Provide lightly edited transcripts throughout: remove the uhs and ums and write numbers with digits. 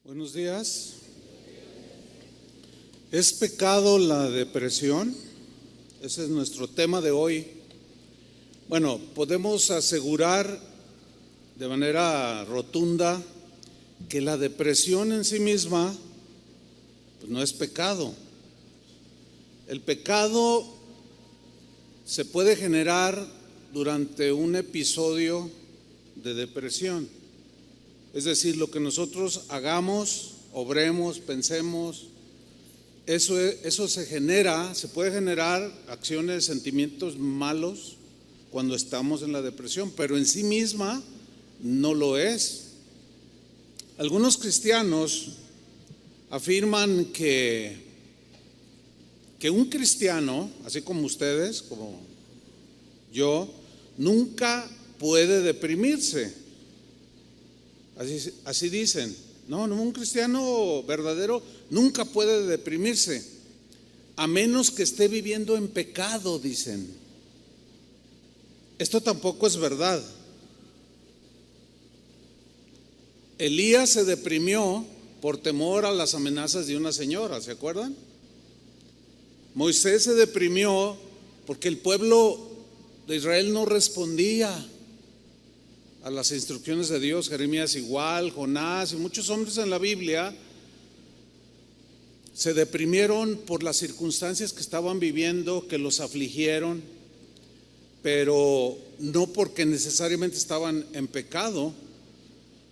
Buenos días. ¿Es pecado la depresión? Ese es nuestro tema de hoy. Bueno, podemos asegurar de manera rotunda que la depresión en sí misma pues no es pecado. El pecado se puede generar durante un episodio de depresión. Es decir, lo que nosotros hagamos, obremos, pensemos, eso se puede generar acciones, sentimientos malos cuando estamos en la depresión, pero en sí misma no lo es. Algunos cristianos afirman que un cristiano, así como ustedes, como yo, nunca puede deprimirse. Así dicen. No, un cristiano verdadero nunca puede deprimirse, a menos que esté viviendo en pecado, dicen. Esto tampoco es verdad. Elías se deprimió por temor a las amenazas de una señora, ¿se acuerdan? Moisés se deprimió porque el pueblo de Israel no respondía a las instrucciones de Dios. Jeremías igual, Jonás y muchos hombres en la Biblia se deprimieron por las circunstancias que estaban viviendo, que los afligieron, pero no porque necesariamente estaban en pecado.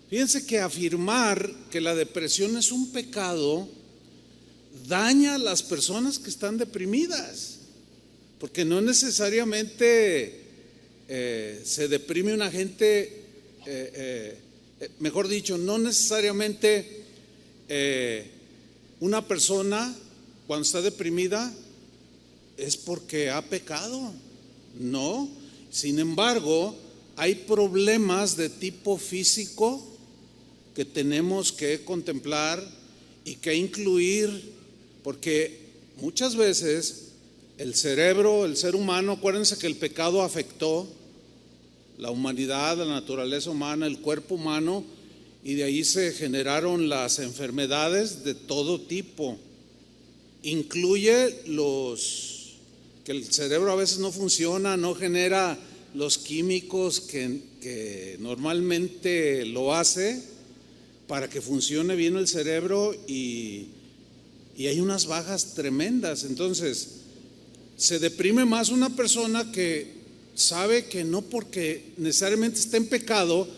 Fíjense que afirmar que la depresión es un pecado daña a las personas que están deprimidas, porque no necesariamente se deprime una gente, mejor dicho, no necesariamente una persona cuando está deprimida es porque ha pecado, no. Sin embargo, hay problemas de tipo físico que tenemos que contemplar y que incluir, porque muchas veces el cerebro, el ser humano, acuérdense que el pecado afectó la humanidad, la naturaleza humana, el cuerpo humano, y de ahí se generaron las enfermedades de todo tipo. Incluye que el cerebro a veces no funciona, no genera los químicos que normalmente lo hace para que funcione bien el cerebro, y hay unas bajas tremendas. Entonces, se deprime más una persona que sabe que no porque necesariamente está en pecado,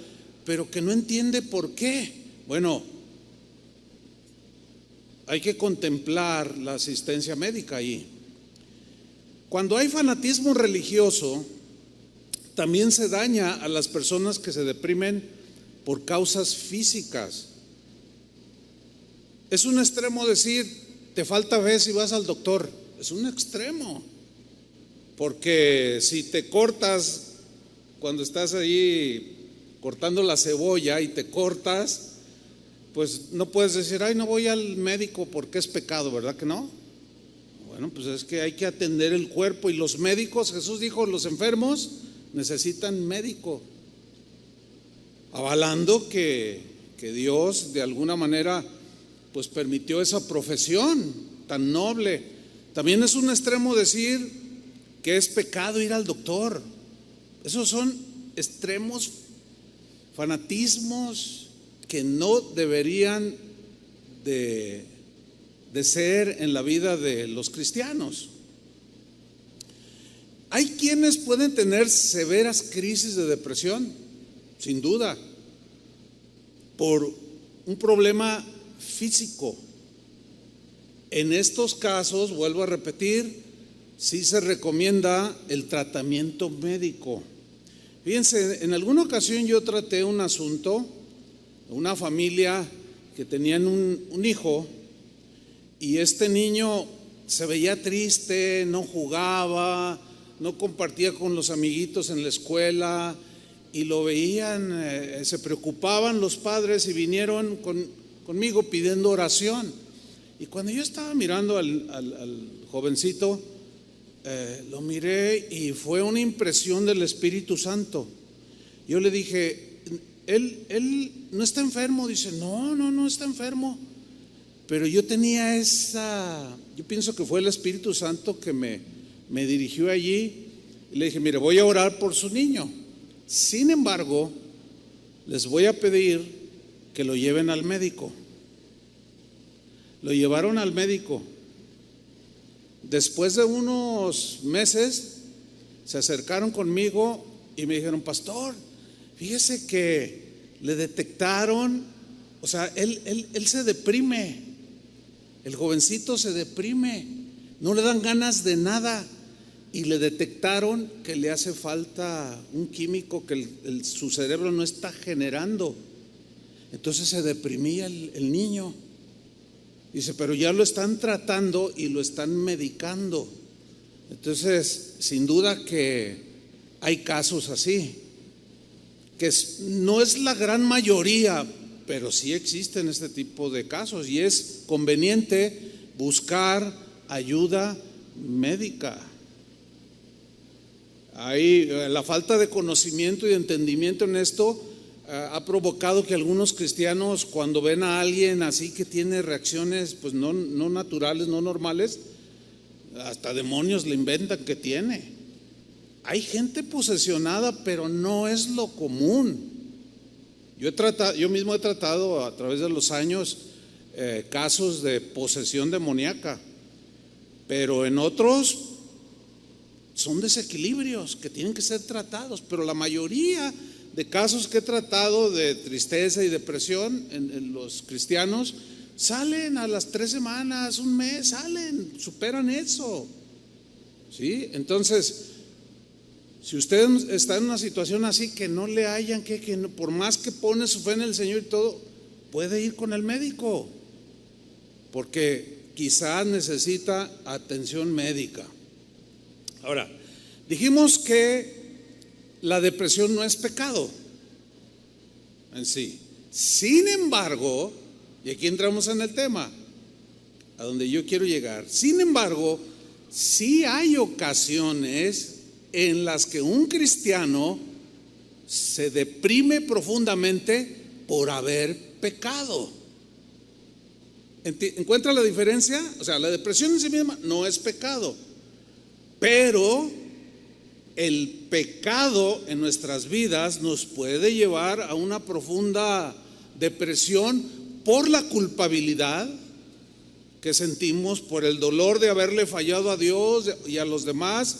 pero que no entiende por qué. Bueno, hay que contemplar la asistencia médica ahí. Cuando hay fanatismo religioso, también se daña a las personas que se deprimen por causas físicas. Es un extremo decir, te falta fe si vas al doctor. Es un extremo, porque si te cortas cuando estás ahí cortando la cebolla y te cortas, pues no puedes decir, ay, no voy al médico porque es pecado, ¿verdad que no? Bueno, pues es que hay que atender el cuerpo, y los médicos, Jesús dijo, los enfermos necesitan médico, avalando que Dios de alguna manera pues permitió esa profesión tan noble. También es un extremo decir que es pecado ir al doctor. Esos son extremos, fanatismos que no deberían de ser en la vida de los cristianos. Hay quienes pueden tener severas crisis de depresión, sin duda, por un problema físico. En estos casos, vuelvo a repetir, sí se recomienda el tratamiento médico. Fíjense, en alguna ocasión yo traté un asunto, una familia que tenían un hijo, y este niño se veía triste, no jugaba, no compartía con los amiguitos en la escuela, y lo veían, se preocupaban los padres y vinieron conmigo pidiendo oración. Y cuando yo estaba mirando al jovencito, lo miré y fue una impresión del Espíritu Santo. Yo le dije, él no está enfermo. Dice, no está enfermo. Pero yo tenía yo pienso que fue el Espíritu Santo que me dirigió allí. Y le dije, mire, voy a orar por su niño. Sin embargo, les voy a pedir que lo lleven al médico. Lo llevaron al médico. Después de unos meses, se acercaron conmigo y me dijeron, pastor, fíjese que le detectaron, o sea, él se deprime, el jovencito se deprime, no le dan ganas de nada, y le detectaron que le hace falta un químico que su cerebro no está generando. Entonces se deprimía el niño. Dice, pero ya lo están tratando y lo están medicando. Entonces, sin duda que hay casos así, que no es la gran mayoría, pero sí existen este tipo de casos, y es conveniente buscar ayuda médica. Ahí la falta de conocimiento y de entendimiento en esto ha provocado que algunos cristianos, cuando ven a alguien así que tiene reacciones pues no naturales, no normales, hasta demonios le inventan que tiene. Hay gente posesionada, pero no es lo común. Yo mismo he tratado a través de los años casos de posesión demoníaca, pero en otros son desequilibrios que tienen que ser tratados. Pero la mayoría de casos que he tratado de tristeza y depresión en los cristianos salen a las 3 semanas, un mes, superan eso. ¿Sí? Entonces, si usted está en una situación así que no le hayan, que no, por más que pone su fe en el Señor y todo, puede ir con el médico, porque quizás necesita atención médica. Ahora, dijimos que la depresión no es pecado en sí. Sin embargo, y aquí entramos en el tema a donde yo quiero llegar. Sin embargo, sí hay ocasiones en las que un cristiano se deprime profundamente por haber pecado. ¿Encuentra la diferencia? O sea, la depresión en sí misma no es pecado, pero el pecado en nuestras vidas nos puede llevar a una profunda depresión por la culpabilidad que sentimos, por el dolor de haberle fallado a Dios y a los demás,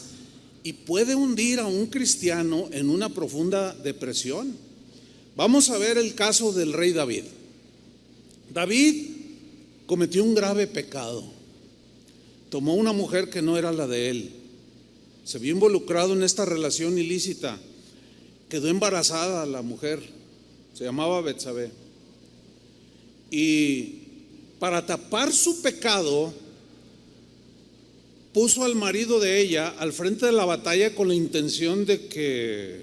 y puede hundir a un cristiano en una profunda depresión. Vamos a ver el caso del rey David. David cometió un grave pecado. Tomó una mujer que no era la de él. Se vio involucrado en esta relación ilícita. Quedó embarazada la mujer. Se llamaba Betsabé. Y para tapar su pecado, puso al marido de ella al frente de la batalla con la intención de que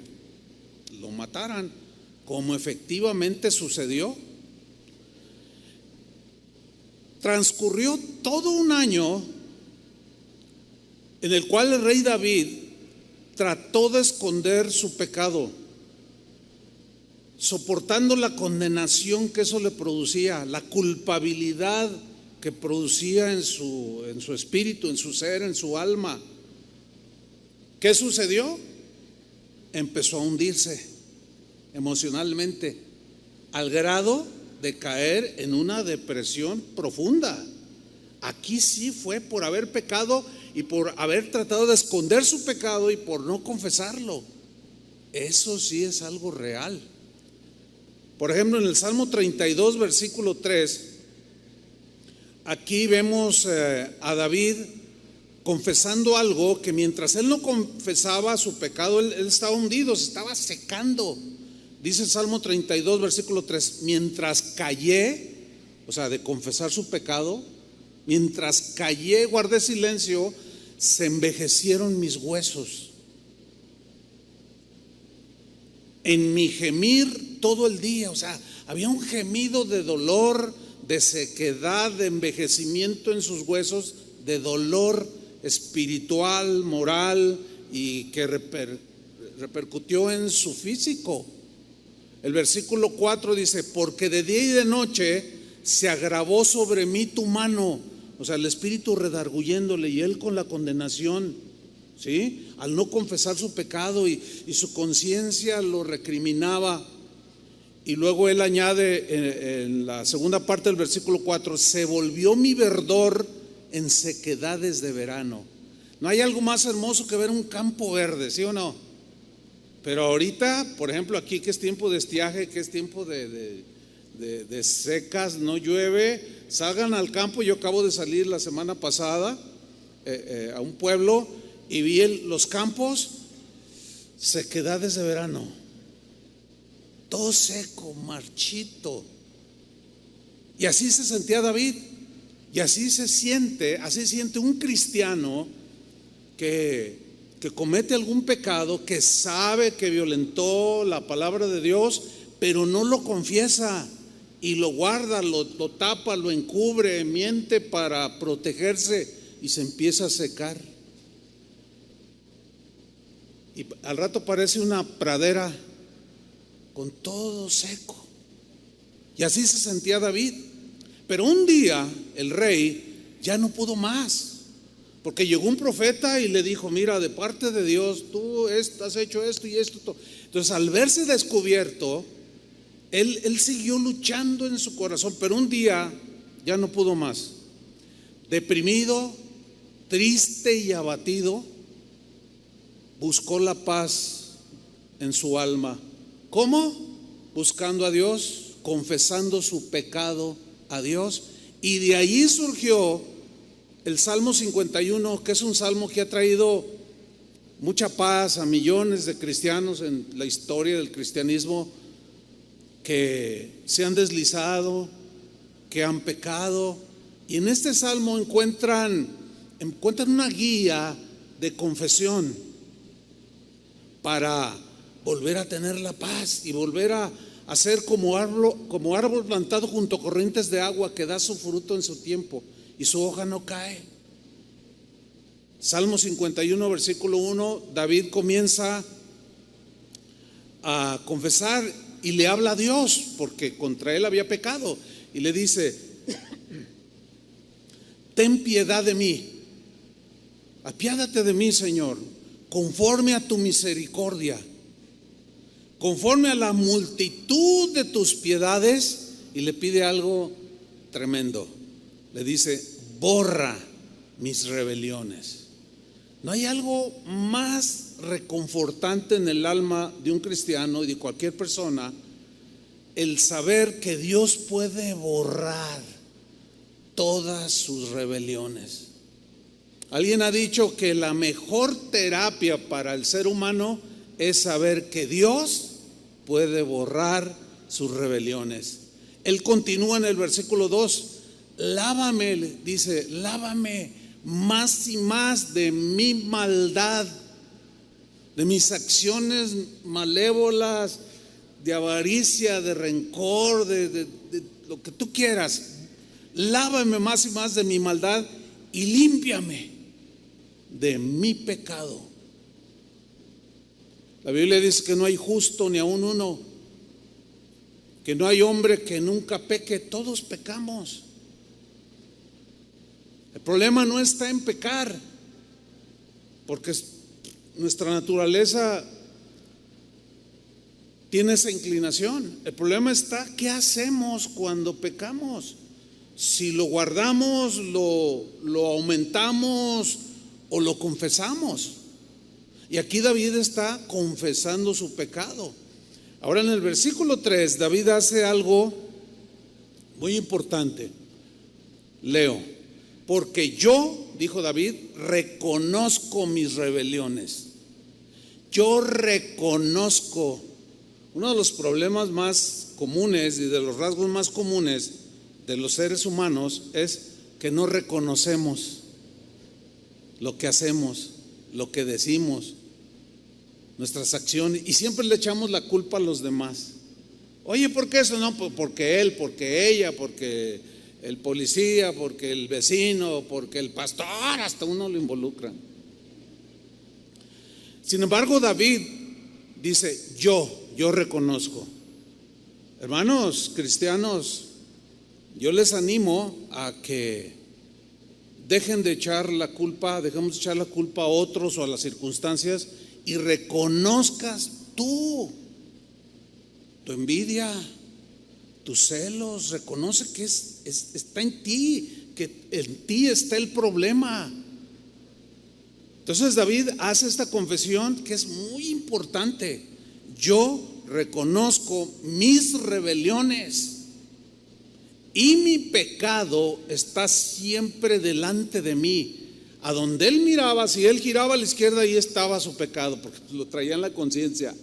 lo mataran, como efectivamente sucedió. Transcurrió todo un año en el cual el rey David trató de esconder su pecado, soportando la condenación que eso le producía, la culpabilidad que producía en su espíritu, en su ser, en su alma. ¿Qué sucedió? Empezó a hundirse emocionalmente, al grado de caer en una depresión profunda. Aquí sí fue por haber pecado y por haber tratado de esconder su pecado y por no confesarlo. Eso sí es algo real. Por ejemplo, en el Salmo 32, versículo 3, aquí vemos a David confesando algo que mientras él no confesaba su pecado, él estaba hundido, se estaba secando. Dice el Salmo 32, versículo 3, mientras callé, o sea, de confesar su pecado, mientras callé, guardé silencio, se envejecieron mis huesos. En mi gemir todo el día, o sea, había un gemido de dolor, de sequedad, de envejecimiento en sus huesos, de dolor espiritual, moral, y que repercutió en su físico. El versículo 4 dice: porque de día y de noche se agravó sobre mí tu mano. O sea, el espíritu redarguyéndole y él con la condenación, ¿sí? Al no confesar su pecado y su conciencia lo recriminaba. Y luego él añade en la segunda parte del versículo 4: se volvió mi verdor en sequedades de verano. No hay algo más hermoso que ver un campo verde, ¿sí o no? Pero ahorita, por ejemplo, aquí que es tiempo de estiaje, que es tiempo de secas, no llueve, salgan al campo. Yo acabo de salir la semana pasada a un pueblo y vi los campos, sequedades de verano, todo seco, marchito. Y así se sentía David, y así siente un cristiano que comete algún pecado, que sabe que violentó la palabra de Dios, pero no lo confiesa y lo guarda, lo tapa, lo encubre, miente para protegerse y se empieza a secar. Y al rato parece una pradera con todo seco. Y así se sentía David. Pero un día el rey ya no pudo más, porque llegó un profeta y le dijo: mira, de parte de Dios, tú has hecho esto y esto. Entonces, al verse descubierto, él siguió luchando en su corazón, pero un día ya no pudo más. Deprimido, triste y abatido, buscó la paz en su alma. ¿Cómo? Buscando a Dios, confesando su pecado a Dios. Y de allí surgió el Salmo 51, que es un salmo que ha traído mucha paz a millones de cristianos en la historia del cristianismo, que se han deslizado, que han pecado. Y en este salmo encuentran una guía de confesión para volver a tener la paz y volver a ser como árbol plantado junto a corrientes de agua, que da su fruto en su tiempo y su hoja no cae. Salmo 51, versículo 1, David comienza a confesar y le habla a Dios, porque contra él había pecado, y le dice: ten piedad de mí, apiádate de mí, Señor, conforme a tu misericordia, conforme a la multitud de tus piedades. Y le pide algo tremendo, le dice: borra mis rebeliones. No hay algo más reconfortante en el alma de un cristiano y de cualquier persona, el saber que Dios puede borrar todas sus rebeliones. Alguien ha dicho que la mejor terapia para el ser humano es saber que Dios puede borrar sus rebeliones. Él continúa en el versículo 2: lávame, dice, lávame más y más de mi maldad, de mis acciones malévolas, de avaricia, de rencor, de lo que tú quieras. Lávame más y más de mi maldad y límpiame de mi pecado. La Biblia dice que no hay justo ni aun uno, que no hay hombre que nunca peque. Todos pecamos. El problema no está en pecar, porque nuestra naturaleza tiene esa inclinación. El problema está: ¿qué hacemos cuando pecamos? Si lo guardamos, lo aumentamos o lo confesamos. Y aquí David está confesando su pecado. Ahora, en el versículo 3, David hace algo muy importante. Leo: porque yo, dijo David, reconozco mis rebeliones. Yo reconozco. Uno de los problemas más comunes y de los rasgos más comunes de los seres humanos es que no reconocemos lo que hacemos, lo que decimos, nuestras acciones, y siempre le echamos la culpa a los demás. Oye, ¿por qué eso? No, porque él, porque ella, porque el policía, porque el vecino, porque el pastor, hasta uno lo involucra. Sin embargo, David dice: yo reconozco. Hermanos cristianos, yo les animo a que dejemos de echar la culpa a otros o a las circunstancias y reconozcas tú tu envidia, tus celos. Reconoce que está en ti, que en ti está el problema. Entonces David hace esta confesión que es muy importante. Yo reconozco mis rebeliones y mi pecado está siempre delante de mí. A donde él miraba, si él giraba a la izquierda, ahí estaba su pecado, porque lo traía en la conciencia.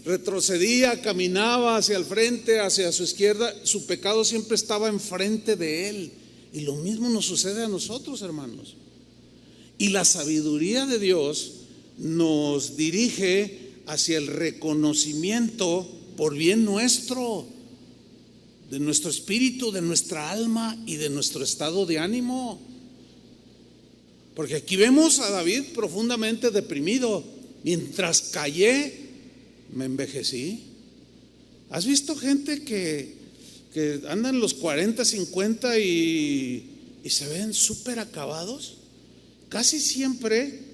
Retrocedía, caminaba hacia el frente, hacia su izquierda, su pecado siempre estaba enfrente de él. Y lo mismo nos sucede a nosotros, hermanos. Y la sabiduría de Dios nos dirige hacia el reconocimiento por bien nuestro, de nuestro espíritu, de nuestra alma y de nuestro estado de ánimo. Porque aquí vemos a David profundamente deprimido. Mientras callé, me envejecí. ¿Has visto gente que anda en los 40, 50 y se ven súper acabados? Casi siempre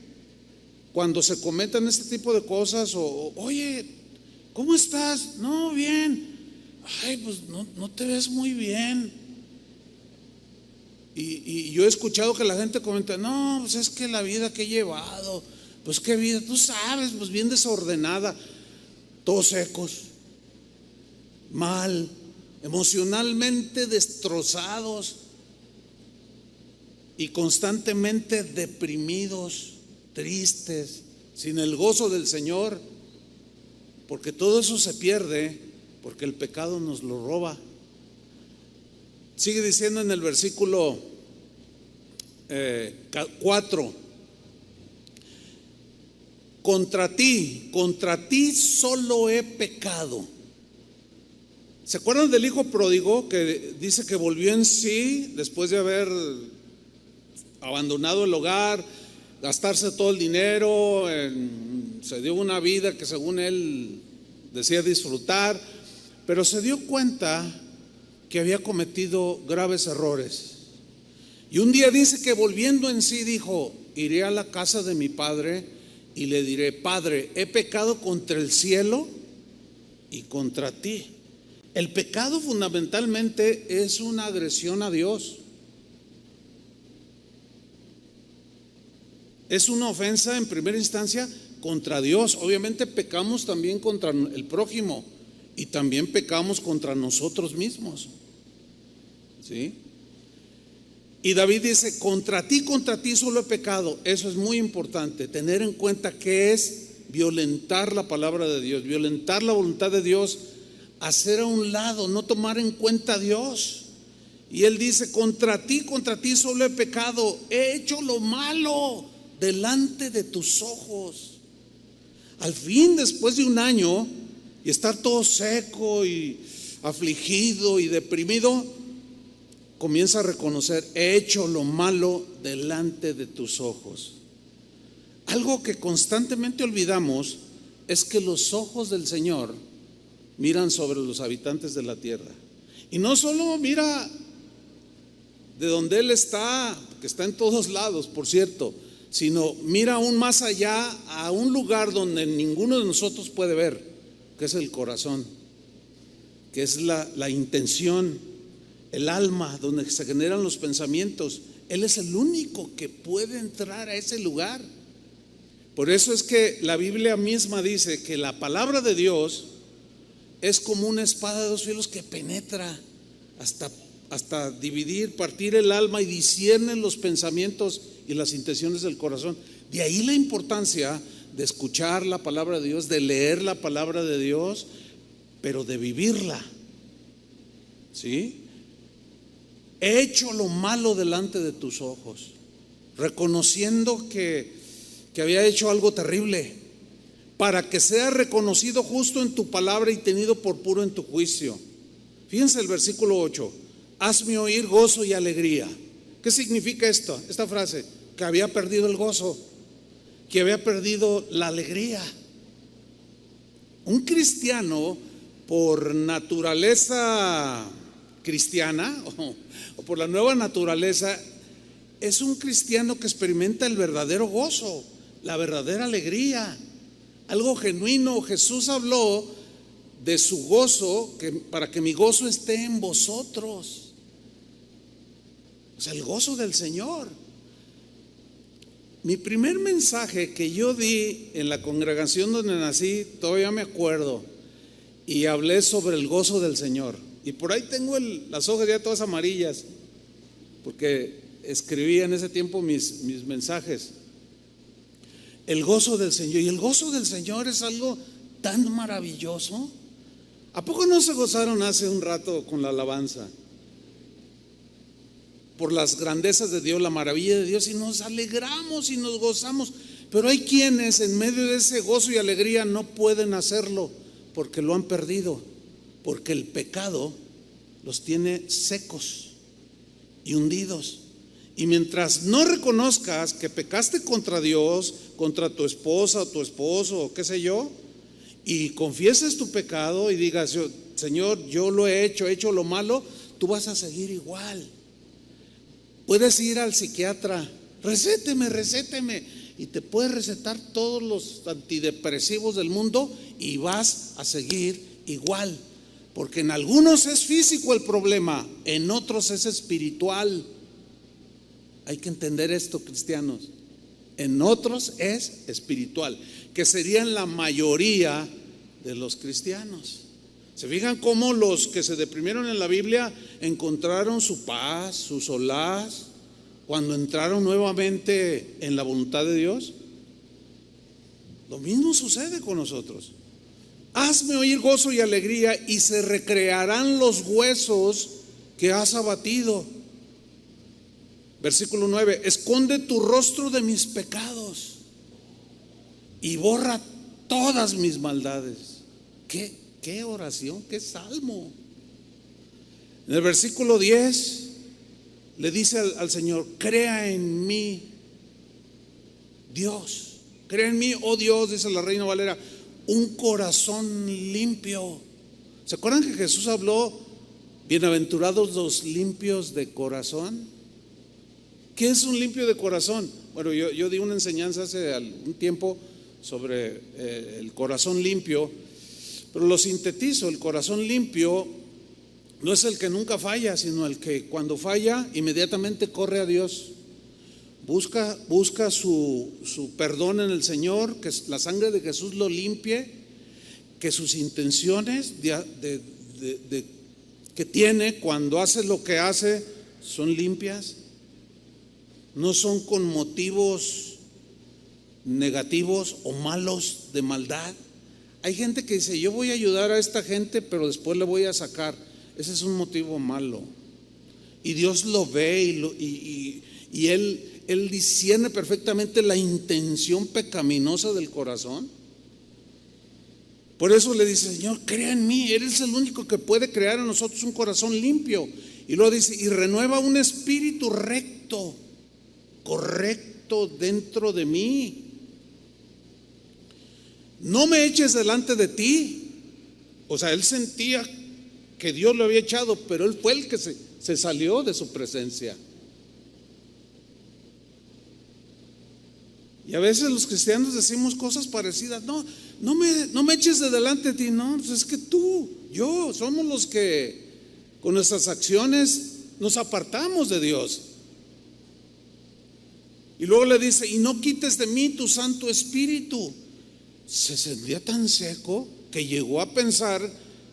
cuando se comentan este tipo de cosas, oye, ¿cómo estás? No, bien. Ay, pues no te ves muy bien. Y yo he escuchado que la gente comenta, no, pues es que la vida que he llevado, pues qué vida, tú sabes, pues bien desordenada, todos secos, mal, emocionalmente destrozados y constantemente deprimidos, tristes, sin el gozo del Señor, porque todo eso se pierde porque el pecado nos lo roba. Sigue diciendo en el versículo 4: contra ti solo he pecado. ¿Se acuerdan del hijo pródigo que dice que volvió en sí después de haber abandonado el hogar, gastarse todo el dinero, se dio una vida que según él decía disfrutar, pero se dio cuenta que había cometido graves errores? Y un día dice que volviendo en sí dijo: iré a la casa de mi padre y le diré: Padre, he pecado contra el cielo y contra ti. El pecado fundamentalmente es una agresión a Dios. Es una ofensa en primera instancia contra Dios. Obviamente pecamos también contra el prójimo y también pecamos contra nosotros mismos. ¿Sí? Y David dice: contra ti solo he pecado. Eso es muy importante, tener en cuenta que es violentar la palabra de Dios, violentar la voluntad de Dios, hacer a un lado, no tomar en cuenta a Dios. Y él dice: contra ti solo he pecado, he hecho lo malo delante de tus ojos. Al fin, después de un año y estar todo seco y afligido y deprimido, comienza a reconocer: he hecho lo malo delante de tus ojos. Algo que constantemente olvidamos es que los ojos del Señor miran sobre los habitantes de la tierra. Y no solo mira de donde Él está, que está en todos lados, por cierto, sino mira aún más allá, a un lugar donde ninguno de nosotros puede ver, que es el corazón, que es la intención, el alma, donde se generan los pensamientos. Él es el único que puede entrar a ese lugar. Por eso es que la Biblia misma dice que la palabra de Dios es como una espada de dos filos que penetra hasta dividir, partir el alma y discierne los pensamientos y las intenciones del corazón. De ahí la importancia de escuchar la palabra de Dios, de leer la palabra de Dios, pero de vivirla. ¿Sí? He hecho lo malo delante de tus ojos, reconociendo que había hecho algo terrible, para que sea reconocido justo en tu palabra y tenido por puro en tu juicio. Fíjense el versículo 8: hazme oír gozo y alegría. ¿Qué significa esta frase? Que había perdido el gozo, que había perdido la alegría. Un cristiano por naturaleza cristiana o por la nueva naturaleza, es un cristiano que experimenta el verdadero gozo, la verdadera alegría, algo genuino. Jesús habló de su gozo, para que mi gozo esté en vosotros. O sea, el gozo del Señor. Mi primer mensaje que yo di en la congregación donde nací, todavía me acuerdo, y hablé sobre el gozo del Señor. Y por ahí tengo las hojas ya todas amarillas, porque escribí en ese tiempo mis mensajes. El gozo del Señor. Y el gozo del Señor es algo tan maravilloso. ¿A poco no se gozaron hace un rato con la alabanza? Por las grandezas de Dios, la maravilla de Dios, y nos alegramos y nos gozamos. Pero hay quienes en medio de ese gozo y alegría no pueden hacerlo porque lo han perdido, porque el pecado los tiene secos y hundidos. Y mientras no reconozcas que pecaste contra Dios, contra tu esposa o tu esposo o qué sé yo, y confieses tu pecado y digas: Señor, yo lo he hecho lo malo, tú vas a seguir igual. Puedes ir al psiquiatra, recéteme, y te puede recetar todos los antidepresivos del mundo y vas a seguir igual, porque en algunos es físico el problema, en otros es espiritual. Hay que entender esto, cristianos. En otros es espiritual, que serían la mayoría de los cristianos. ¿Se fijan cómo los que se deprimieron en la Biblia encontraron su paz, su solaz, cuando entraron nuevamente en la voluntad de Dios? Lo mismo sucede con nosotros. Hazme oír gozo y alegría, y se recrearán los huesos que has abatido. Versículo 9: esconde tu rostro de mis pecados y borra todas mis maldades. ¿Qué oración? ¿Qué salmo? En el versículo 10 le dice al Señor: crea en mí, Dios, crea en mí, oh Dios, dice la Reina Valera, un corazón limpio. ¿Se acuerdan que Jesús habló: bienaventurados los limpios de corazón? ¿Qué es un limpio de corazón? Bueno, yo di una enseñanza hace algún tiempo sobre el corazón limpio, pero lo sintetizo. El corazón limpio no es el que nunca falla, sino el que cuando falla inmediatamente corre a Dios, busca su perdón en el Señor, que la sangre de Jesús lo limpie, que sus intenciones que tiene cuando hace lo que hace son limpias. No son con motivos negativos o malos de maldad. Hay gente que dice: yo voy a ayudar a esta gente, pero después le voy a sacar. Ese es un motivo malo. Y Dios lo ve y Él discierne perfectamente la intención pecaminosa del corazón. Por eso le dice: Señor, crea en mí. Eres el único que puede crear en nosotros un corazón limpio. Y luego dice: y renueva un espíritu recto, correcto dentro de mí. No me eches delante de ti. O sea, él sentía que Dios lo había echado, pero él fue el que se salió de su presencia. Y a veces los cristianos decimos cosas parecidas: no me eches de delante de ti. No, pues es que yo somos los que con nuestras acciones nos apartamos de Dios. Y luego le dice: y no quites de mí tu Santo Espíritu. Se sentía tan seco que llegó a pensar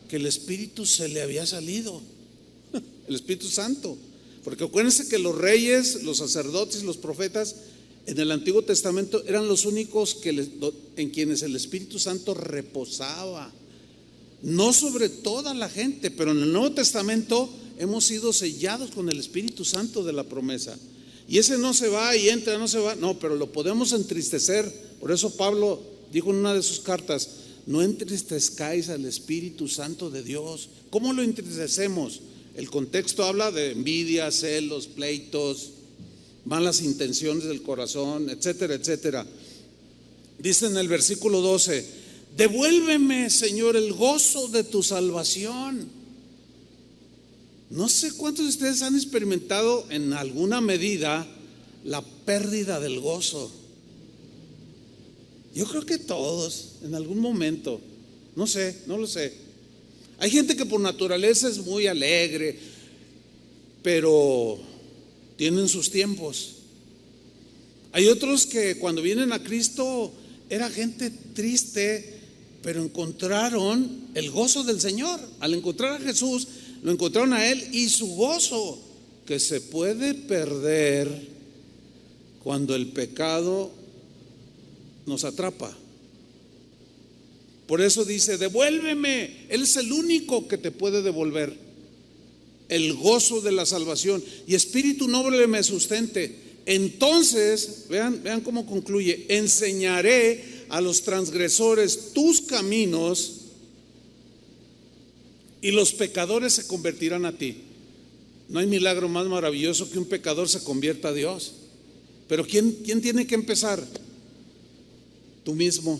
que el Espíritu se le había salido, el Espíritu Santo. Porque acuérdense que los reyes, los sacerdotes y los profetas en el Antiguo Testamento eran los únicos en quienes el Espíritu Santo reposaba. No sobre toda la gente, pero en el Nuevo Testamento hemos sido sellados con el Espíritu Santo de la promesa. Y ese no se va y entra, no se va. No, pero lo podemos entristecer. Por eso Pablo dijo en una de sus cartas: no entristezcáis al Espíritu Santo de Dios. ¿Cómo lo entristecemos? El contexto habla de envidia, celos, pleitos, malas intenciones del corazón, etcétera, etcétera. Dice en el versículo 12: Devuélveme, Señor, el gozo de tu salvación. No sé cuántos de ustedes han experimentado en alguna medida la pérdida del gozo. Yo creo que todos, en algún momento. No sé, no lo sé. Hay gente que por naturaleza es muy alegre, pero tienen sus tiempos. Hay otros que cuando vienen a Cristo era gente triste, pero encontraron el gozo del Señor. Al encontrar a Jesús, lo encontraron a Él y su gozo, que se puede perder cuando el pecado nos atrapa. Por eso dice: devuélveme. Él es el único que te puede devolver el gozo de la salvación. Y espíritu noble me sustente. Entonces, vean cómo concluye: enseñaré a los transgresores tus caminos y los pecadores se convertirán a ti. No hay milagro más maravilloso que un pecador se convierta a Dios. Pero ¿quién tiene que empezar? Tú mismo.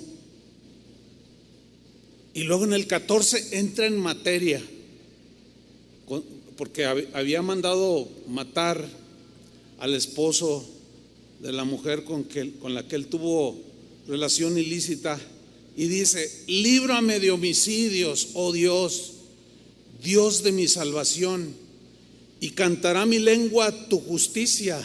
Y luego en el 14 entra en materia, porque había mandado matar al esposo de la mujer con la que él tuvo relación ilícita, y dice: líbrame de homicidios, oh Dios, Dios de mi salvación, y cantará mi lengua tu justicia.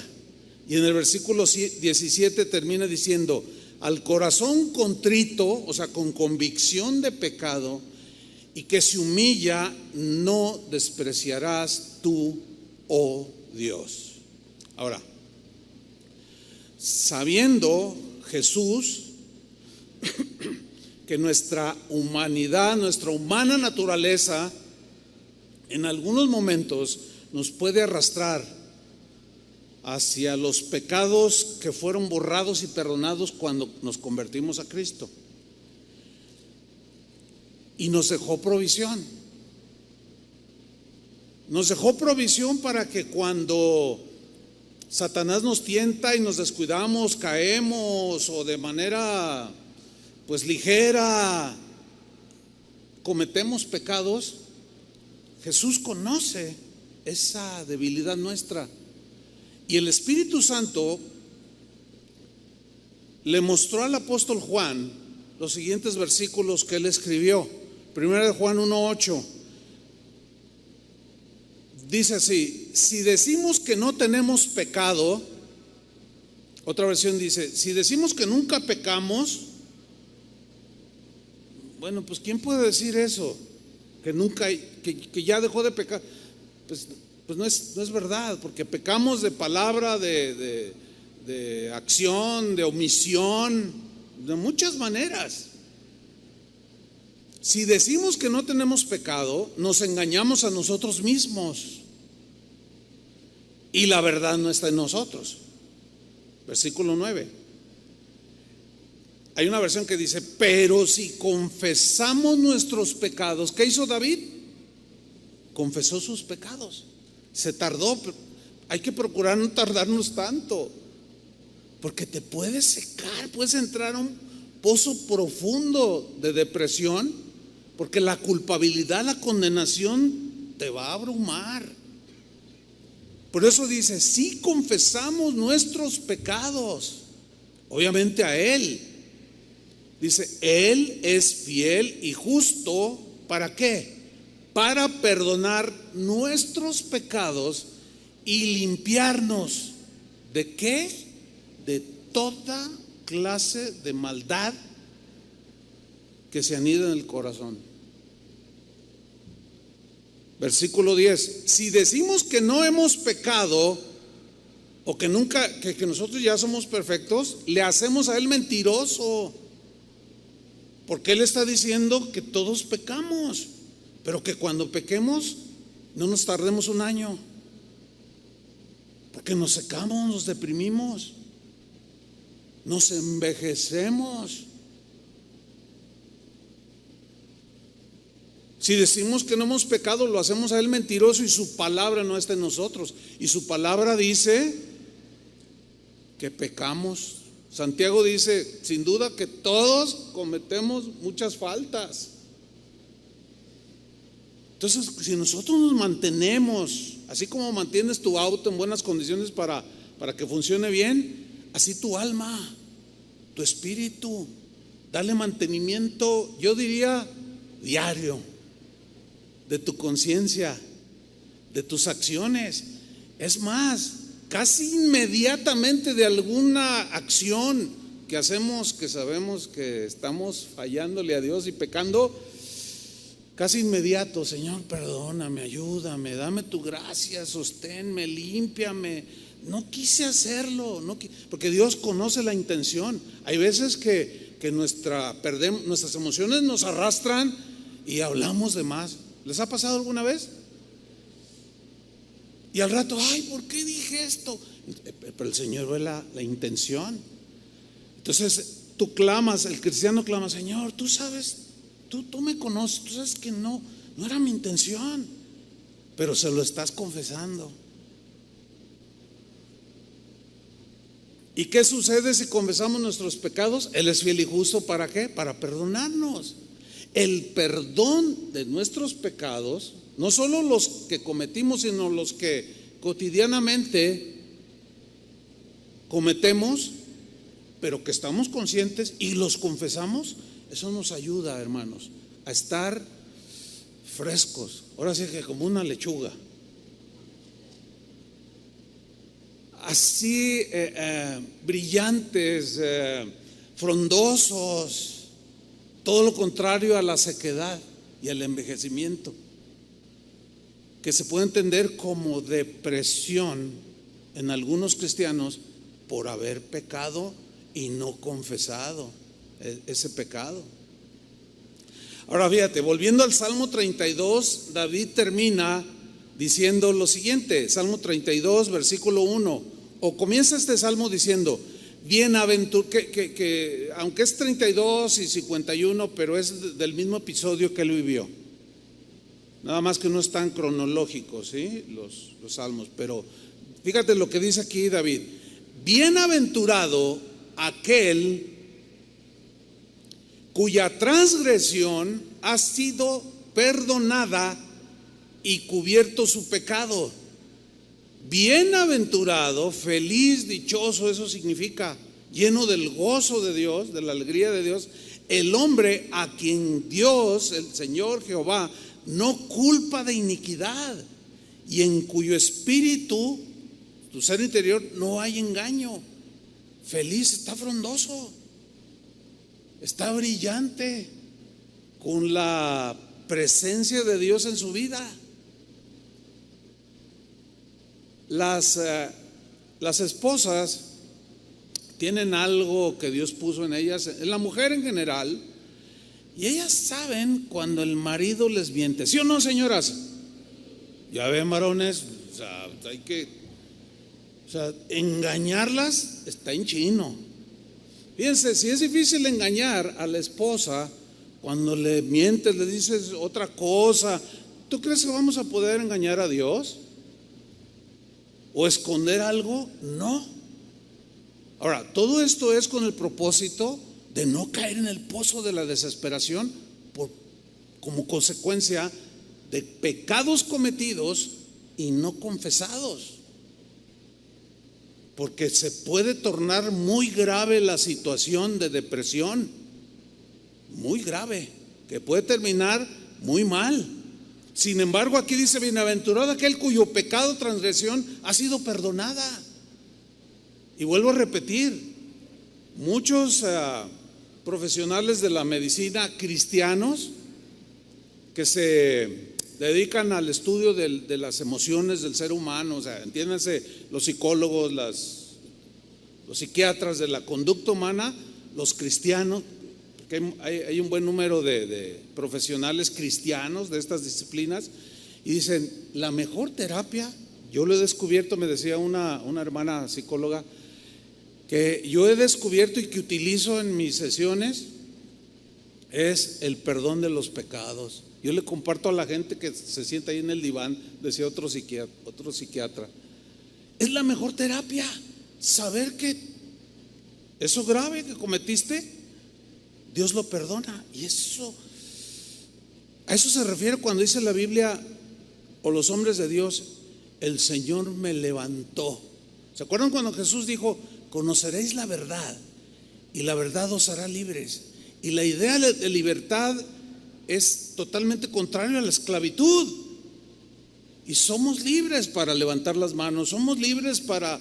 Y en el versículo 17 termina diciendo: al corazón contrito, o sea, con convicción de pecado, y que se humilla, no despreciarás tú, oh Dios. Ahora, sabiendo Jesús que nuestra humanidad, nuestra humana naturaleza, en algunos momentos nos puede arrastrar hacia los pecados que fueron borrados y perdonados cuando nos convertimos a Cristo. Y nos dejó provisión. Nos dejó provisión para que cuando Satanás nos tienta y nos descuidamos, caemos, o de manera pues ligera cometemos pecados, Jesús conoce esa debilidad nuestra. Y el Espíritu Santo le mostró al apóstol Juan los siguientes versículos que él escribió. Primera de Juan 1:8 dice así: si decimos que no tenemos pecado, otra versión dice: si decimos que nunca pecamos, bueno, pues ¿quién puede decir eso? Que nunca, que ya dejó de pecar. Pues no es verdad, porque pecamos de palabra, de acción, de omisión, de muchas maneras. Si decimos que no tenemos pecado, nos engañamos a nosotros mismos y la verdad no está en nosotros. Versículo 9. Hay una versión que dice: pero si confesamos nuestros pecados. ¿Qué hizo David? Confesó sus pecados. Se tardó. Hay que procurar no tardarnos tanto, porque te puedes secar, puedes entrar a un pozo profundo de depresión, porque la culpabilidad, la condenación te va a abrumar. Por eso dice: si confesamos nuestros pecados, obviamente a Él, dice, Él es fiel y justo. ¿Para qué? Para perdonar nuestros pecados y limpiarnos ¿de qué? De toda clase de maldad que se anida en el corazón. Versículo 10: si decimos que no hemos pecado, o que nunca, que nosotros ya somos perfectos, le hacemos a Él mentiroso, porque Él está diciendo que todos pecamos, pero que cuando pequemos no nos tardemos un año, porque nos secamos, nos deprimimos, nos envejecemos. Si decimos que no hemos pecado, lo hacemos a Él mentiroso y su palabra no está en nosotros. Y su palabra dice que pecamos Santiago dice, sin duda que todos cometemos muchas faltas. Entonces, si nosotros nos mantenemos, así como mantienes tu auto en buenas condiciones para que funcione bien, así tu alma, tu espíritu, dale mantenimiento, yo diría diario, de tu conciencia, de tus acciones. Es más, casi inmediatamente de alguna acción que hacemos, que sabemos que estamos fallándole a Dios y pecando, casi inmediato: Señor, perdóname, ayúdame, dame tu gracia, sosténme, límpiame. No quise hacerlo, porque Dios conoce la intención. Hay veces que nuestras emociones nos arrastran y hablamos de más. ¿Les ha pasado alguna vez? Y al rato, ay, ¿por qué dije esto? Pero el Señor ve la intención. Entonces tú clamas, el cristiano clama: Señor, tú sabes, tú me conoces, tú sabes que no era mi intención, pero se lo estás confesando. ¿Y qué sucede si confesamos nuestros pecados? Él es fiel y justo, ¿para qué? Para perdonarnos. El perdón de nuestros pecados, no solo los que cometimos, sino los que cotidianamente cometemos, pero que estamos conscientes y los confesamos, eso nos ayuda, hermanos, a estar frescos. Ahora sí que como una lechuga. Así brillantes, frondosos, todo lo contrario a la sequedad y al envejecimiento, que se puede entender como depresión en algunos cristianos por haber pecado y no confesado ese pecado. Ahora fíjate, volviendo al Salmo 32, David termina diciendo lo siguiente, Salmo 32, versículo 1, o comienza este salmo diciendo: bienaventurado, que aunque es 32 y 51, pero es del mismo episodio que él vivió. Nada más que no están cronológicos, ¿sí? Los salmos. Pero fíjate lo que dice aquí David: bienaventurado aquel cuya transgresión ha sido perdonada y cubierto su pecado. Bienaventurado, feliz, dichoso, eso significa lleno del gozo de Dios, de la alegría de Dios, el hombre a quien Dios, el Señor Jehová, no culpa de iniquidad y en cuyo espíritu, tu ser interior, no hay engaño. Feliz, está frondoso, está brillante, con la presencia de Dios en su vida. Las esposas tienen algo que Dios puso en ellas, en la mujer en general, y ellas saben cuando el marido les miente. ¿Sí o no, señoras? Ya ven, varones, hay que, engañarlas está en chino. Fíjense, si es difícil engañar a la esposa cuando le mientes, le dices otra cosa, ¿tú crees que vamos a poder engañar a Dios? ¿O esconder algo? No. Ahora, todo esto es con el propósito de no caer en el pozo de la desesperación como consecuencia de pecados cometidos y no confesados. Porque se puede tornar muy grave la situación de depresión, muy grave, que puede terminar muy mal. Sin embargo, aquí dice: bienaventurado aquel cuyo pecado, transgresión ha sido perdonada. Y vuelvo a repetir, muchos profesionales de la medicina cristianos que se dedican al estudio de las emociones del ser humano, entiéndanse, los psicólogos, los psiquiatras de la conducta humana, los cristianos, porque hay un buen número de profesionales cristianos de estas disciplinas, y dicen: la mejor terapia, yo lo he descubierto, me decía una hermana psicóloga, que yo he descubierto y que utilizo en mis sesiones, es el perdón de los pecados. Yo le comparto a la gente que se sienta ahí en el diván, decía otro psiquiatra, es la mejor terapia, saber que eso grave que cometiste, Dios lo perdona. Y a eso se refiere cuando dice la Biblia o los hombres de Dios: el Señor me levantó. ¿Se acuerdan cuando Jesús dijo: conoceréis la verdad y la verdad os hará libres? Y la idea de libertad es totalmente contraria a la esclavitud. Y somos libres para levantar las manos, somos libres para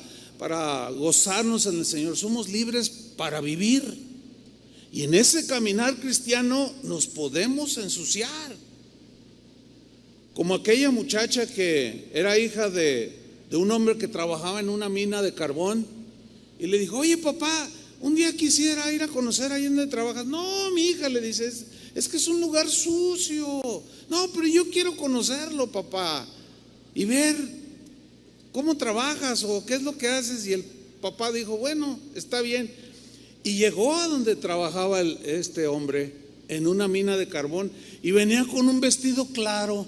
gozarnos en el Señor, somos libres para vivir. Y en ese caminar cristiano nos podemos ensuciar. Como aquella muchacha que era hija de un hombre que trabajaba en una mina de carbón, y le dijo: oye papá, un día quisiera ir a conocer ahí donde trabajas. No, mi hija, le dice, es que es un lugar sucio. No, pero yo quiero conocerlo, papá, y ver cómo trabajas o qué es lo que haces. Y el papá dijo: bueno, está bien. Y llegó a donde trabajaba este hombre, en una mina de carbón, y venía con un vestido claro,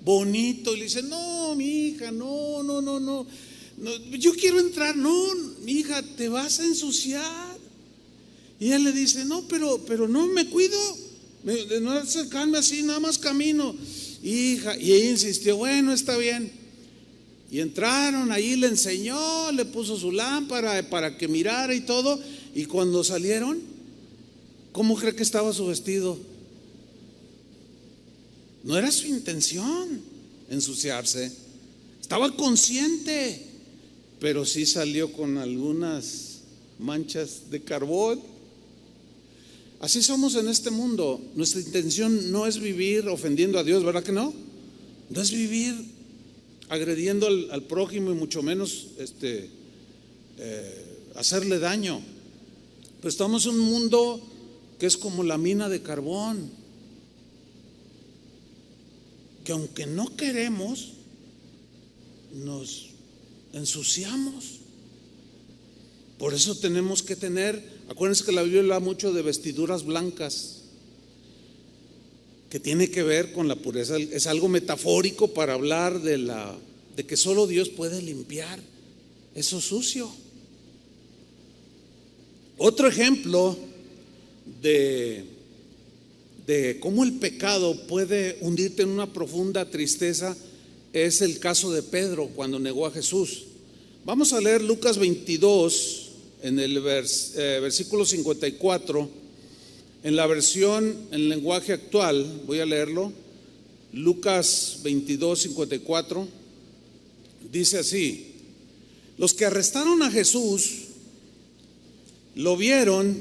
bonito, y le dice: no, mi hija, no, yo quiero entrar. No, mi hija, te vas a ensuciar. Y él le dice: no, pero no me cuido, de no acercarme así, nada más camino. Hija, y ella insistió: bueno, está bien. Y entraron, ahí le enseñó, le puso su lámpara para que mirara y todo. Y cuando salieron, ¿cómo cree que estaba su vestido? No era su intención ensuciarse, estaba consciente, pero sí salió con algunas manchas de carbón. Así somos en este mundo. Nuestra intención no es vivir ofendiendo a Dios, ¿verdad que no? No es vivir agrediendo al prójimo, y mucho menos hacerle daño. Pero estamos en un mundo que es como la mina de carbón, que aunque no queremos, nos ensuciamos. Por eso tenemos que tener, acuérdense que la Biblia habla mucho de vestiduras blancas, que tiene que ver con la pureza. Es algo metafórico para hablar de que solo Dios puede limpiar eso sucio. Otro ejemplo de cómo el pecado puede hundirte en una profunda tristeza es el caso de Pedro cuando negó a Jesús. Vamos a leer Lucas 22 en el versículo 54, en la versión en lenguaje actual. Voy a leerlo. Lucas 22, 54 dice así: los que arrestaron a Jesús lo vieron.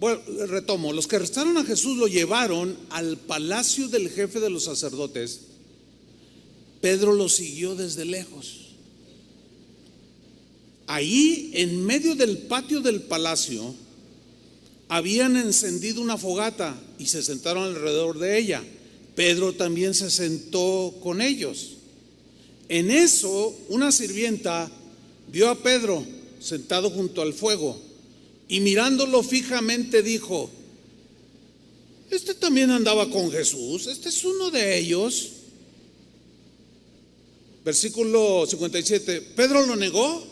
Bueno, retomo: los que arrestaron a Jesús lo llevaron al palacio del jefe de los sacerdotes. Pedro lo siguió desde lejos. Ahí, en medio del patio del palacio, habían encendido una fogata y se sentaron alrededor de ella. Pedro también se sentó con ellos. En eso, una sirvienta vio a Pedro sentado junto al fuego y mirándolo fijamente dijo: este también andaba con Jesús, este es uno de ellos. Versículo 57, Pedro lo negó.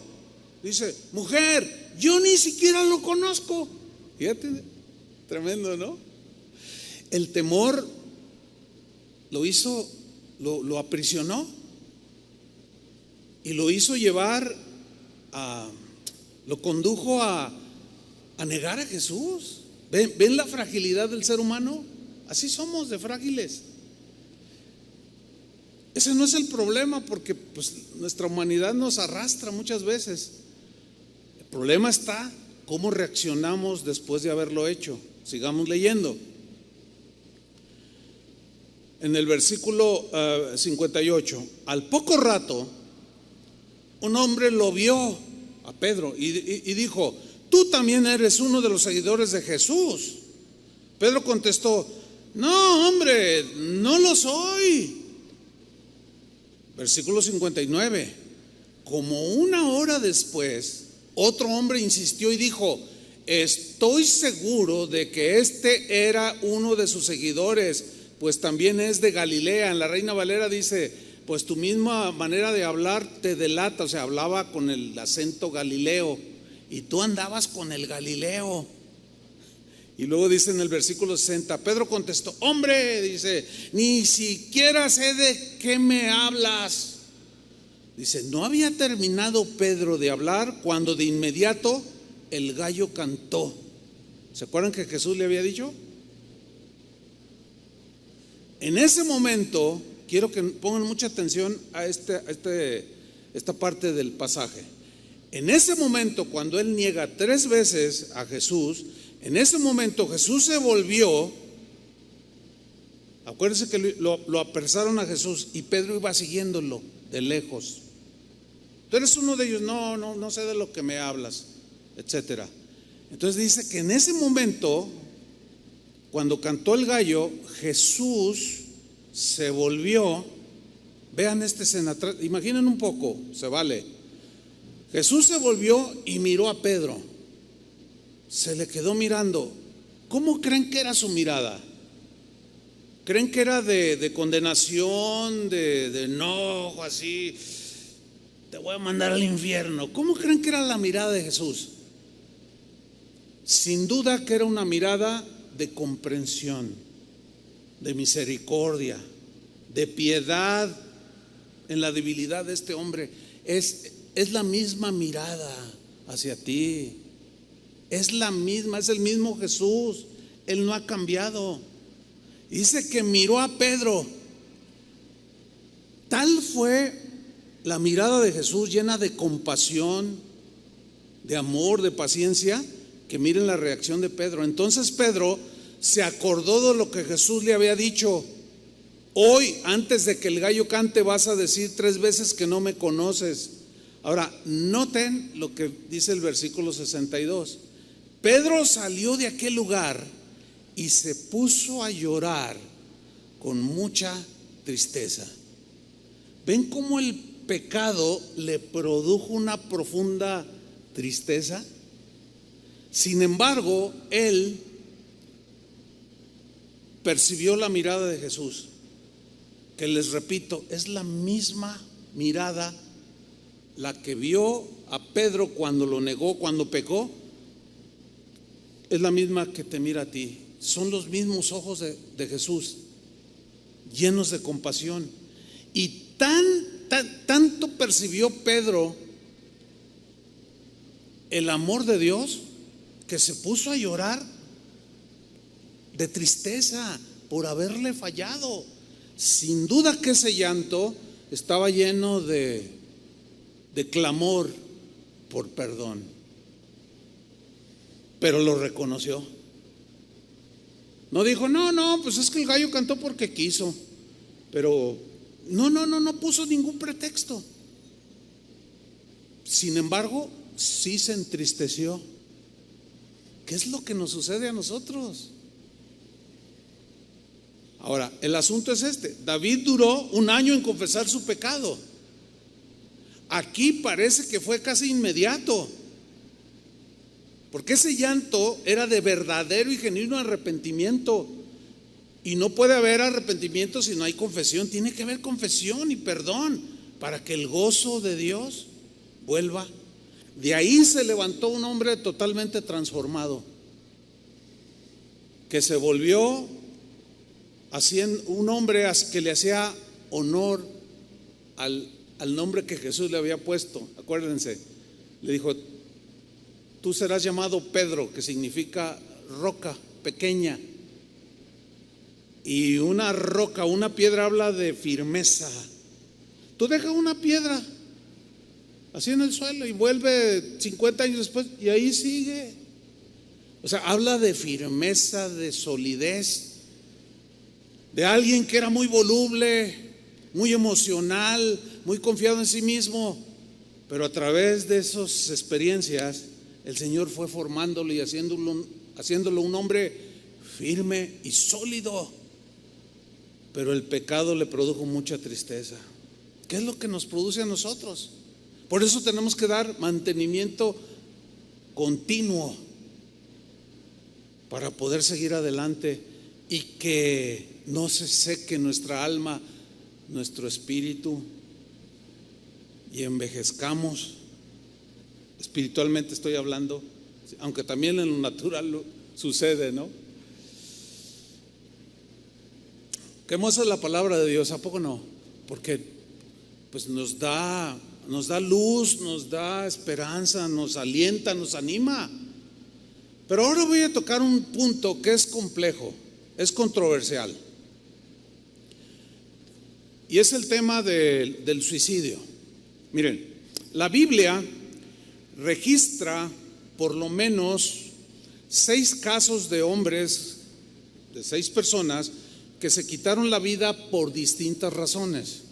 Dice: mujer, yo ni siquiera lo conozco. Fíjate, tremendo, ¿no? El temor lo hizo, lo aprisionó y lo hizo llevar lo condujo a negar a Jesús. ¿Ven la fragilidad del ser humano? Así somos de frágiles. Ese no es el problema, porque pues nuestra humanidad nos arrastra muchas veces. El problema está cómo reaccionamos después de haberlo hecho. Sigamos leyendo. En el versículo 58, al poco rato, un hombre lo vio a Pedro y dijo: tú también eres uno de los seguidores de Jesús. Pedro contestó: no, hombre, no lo soy. Versículo 59, como una hora después, otro hombre insistió y dijo: estoy seguro de que este era uno de sus seguidores, pues también es de Galilea. En la Reina Valera dice: pues tu misma manera de hablar te delata. O sea, hablaba con el acento galileo y tú andabas con el Galileo. Y luego dice en el versículo 60, Pedro contestó: hombre, dice, ni siquiera sé de qué me hablas. Dice, no había terminado Pedro de hablar cuando de inmediato el gallo cantó. ¿Se acuerdan que Jesús le había dicho? En ese momento, quiero que pongan mucha atención a esta parte del pasaje. En ese momento, cuando él niega 3 veces a Jesús, en ese momento Jesús se volvió. Acuérdense que lo apresaron a Jesús y Pedro iba siguiéndolo de lejos. Tú eres uno de ellos. No sé de lo que me hablas, etcétera. Entonces dice que en ese momento, cuando cantó el gallo, Jesús se volvió. Vean esta escena, imaginen un poco, se vale. Jesús se volvió y miró a Pedro. Se le quedó mirando. ¿Cómo creen que era su mirada? ¿Creen que era de condenación, de enojo, así? Te voy a mandar al infierno. ¿Cómo creen que era la mirada de Jesús? Sin duda que era una mirada de comprensión, de misericordia, de piedad en la debilidad de este hombre. Es la misma mirada hacia ti. Es la misma, es el mismo Jesús. Él no ha cambiado. Dice que miró a Pedro. Tal fue la mirada de Jesús, llena de compasión, de amor, de paciencia, que miren la reacción de Pedro. Entonces Pedro se acordó de lo que Jesús le había dicho: hoy, antes de que el gallo cante, vas a decir 3 veces que no me conoces. Ahora, noten lo que dice el versículo 62. Pedro salió de aquel lugar y se puso a llorar con mucha tristeza. ¿Ven cómo el pecado le produjo una profunda tristeza? Sin embargo, él percibió la mirada de Jesús, que les repito, es la misma mirada la que vio a Pedro cuando lo negó, cuando pecó. Es la misma que te mira a ti. Son los mismos ojos de Jesús, llenos de compasión. Y tanto percibió Pedro el amor de Dios, que se puso a llorar de tristeza por haberle fallado. Sin duda que ese llanto estaba lleno de clamor por perdón, pero lo reconoció. No dijo, no, pues es que el gallo cantó porque quiso. Pero no puso ningún pretexto. Sin embargo, sí se entristeció. ¿Qué es lo que nos sucede a nosotros? Ahora, el asunto es este: David duró 1 año en confesar su pecado. Aquí parece que fue casi inmediato, porque ese llanto era de verdadero y genuino arrepentimiento. Y no puede haber arrepentimiento si no hay confesión. Tiene que haber confesión y perdón para que el gozo de Dios vuelva. De ahí se levantó un hombre totalmente transformado, que se volvió un hombre que le hacía honor al nombre que Jesús le había puesto. Acuérdense, le dijo: tú serás llamado Pedro, que significa roca pequeña. Y una roca, una piedra, habla de firmeza. Tú deja una piedra así en el suelo y vuelve 50 años después y ahí sigue. O sea, habla de firmeza, de solidez, de alguien que era muy voluble, muy emocional, muy confiado en sí mismo, pero a través de esas experiencias el Señor fue formándolo y haciéndolo un hombre firme y sólido. Pero el pecado le produjo mucha tristeza. ¿Qué es lo que nos produce a nosotros? Por eso tenemos que dar mantenimiento continuo para poder seguir adelante y que no se seque nuestra alma nuestro espíritu y envejezcamos. Espiritualmente estoy hablando, aunque también en lo natural sucede, ¿no? Qué hermosa es la palabra de Dios, ¿a poco no? Porque pues nos da luz, nos da esperanza, nos alienta, nos anima. Pero ahora voy a tocar un punto que es complejo, es controversial. Y es el tema del suicidio. Miren, la Biblia registra por lo menos 6 casos de hombres, de 6 personas que se quitaron la vida por distintas razones.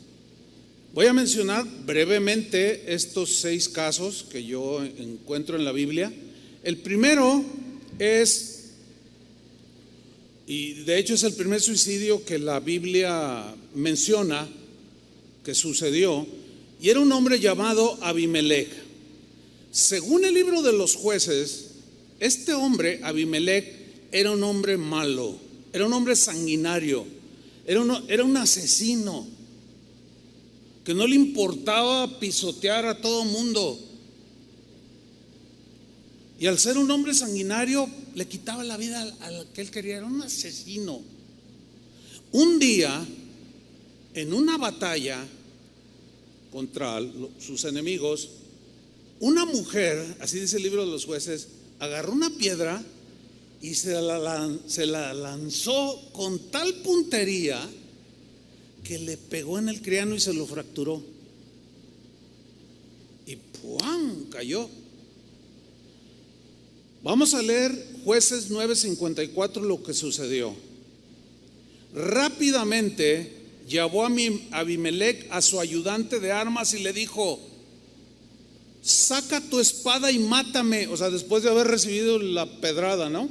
Voy a mencionar brevemente estos 6 casos que yo encuentro en la Biblia. El primero es, y de hecho es el primer suicidio que la Biblia menciona que sucedió, y era un hombre llamado Abimelec. Según el libro de los Jueces, este hombre, Abimelec, era un hombre malo, era un hombre sanguinario, era un asesino que no le importaba pisotear a todo mundo. Y al ser un hombre sanguinario, le quitaba la vida al que él quería. Era un asesino. Un día, en una batalla contra sus enemigos, una mujer, así dice el libro de los Jueces, agarró una piedra y se la lanzó con tal puntería que le pegó en el criano y se lo fracturó. Y ¡puam!, cayó. Vamos a leer Jueces 9:54 lo que sucedió. Rápidamente llamó a Abimelec a su ayudante de armas y le dijo: saca tu espada y mátame. O sea, después de haber recibido la pedrada, ¿no?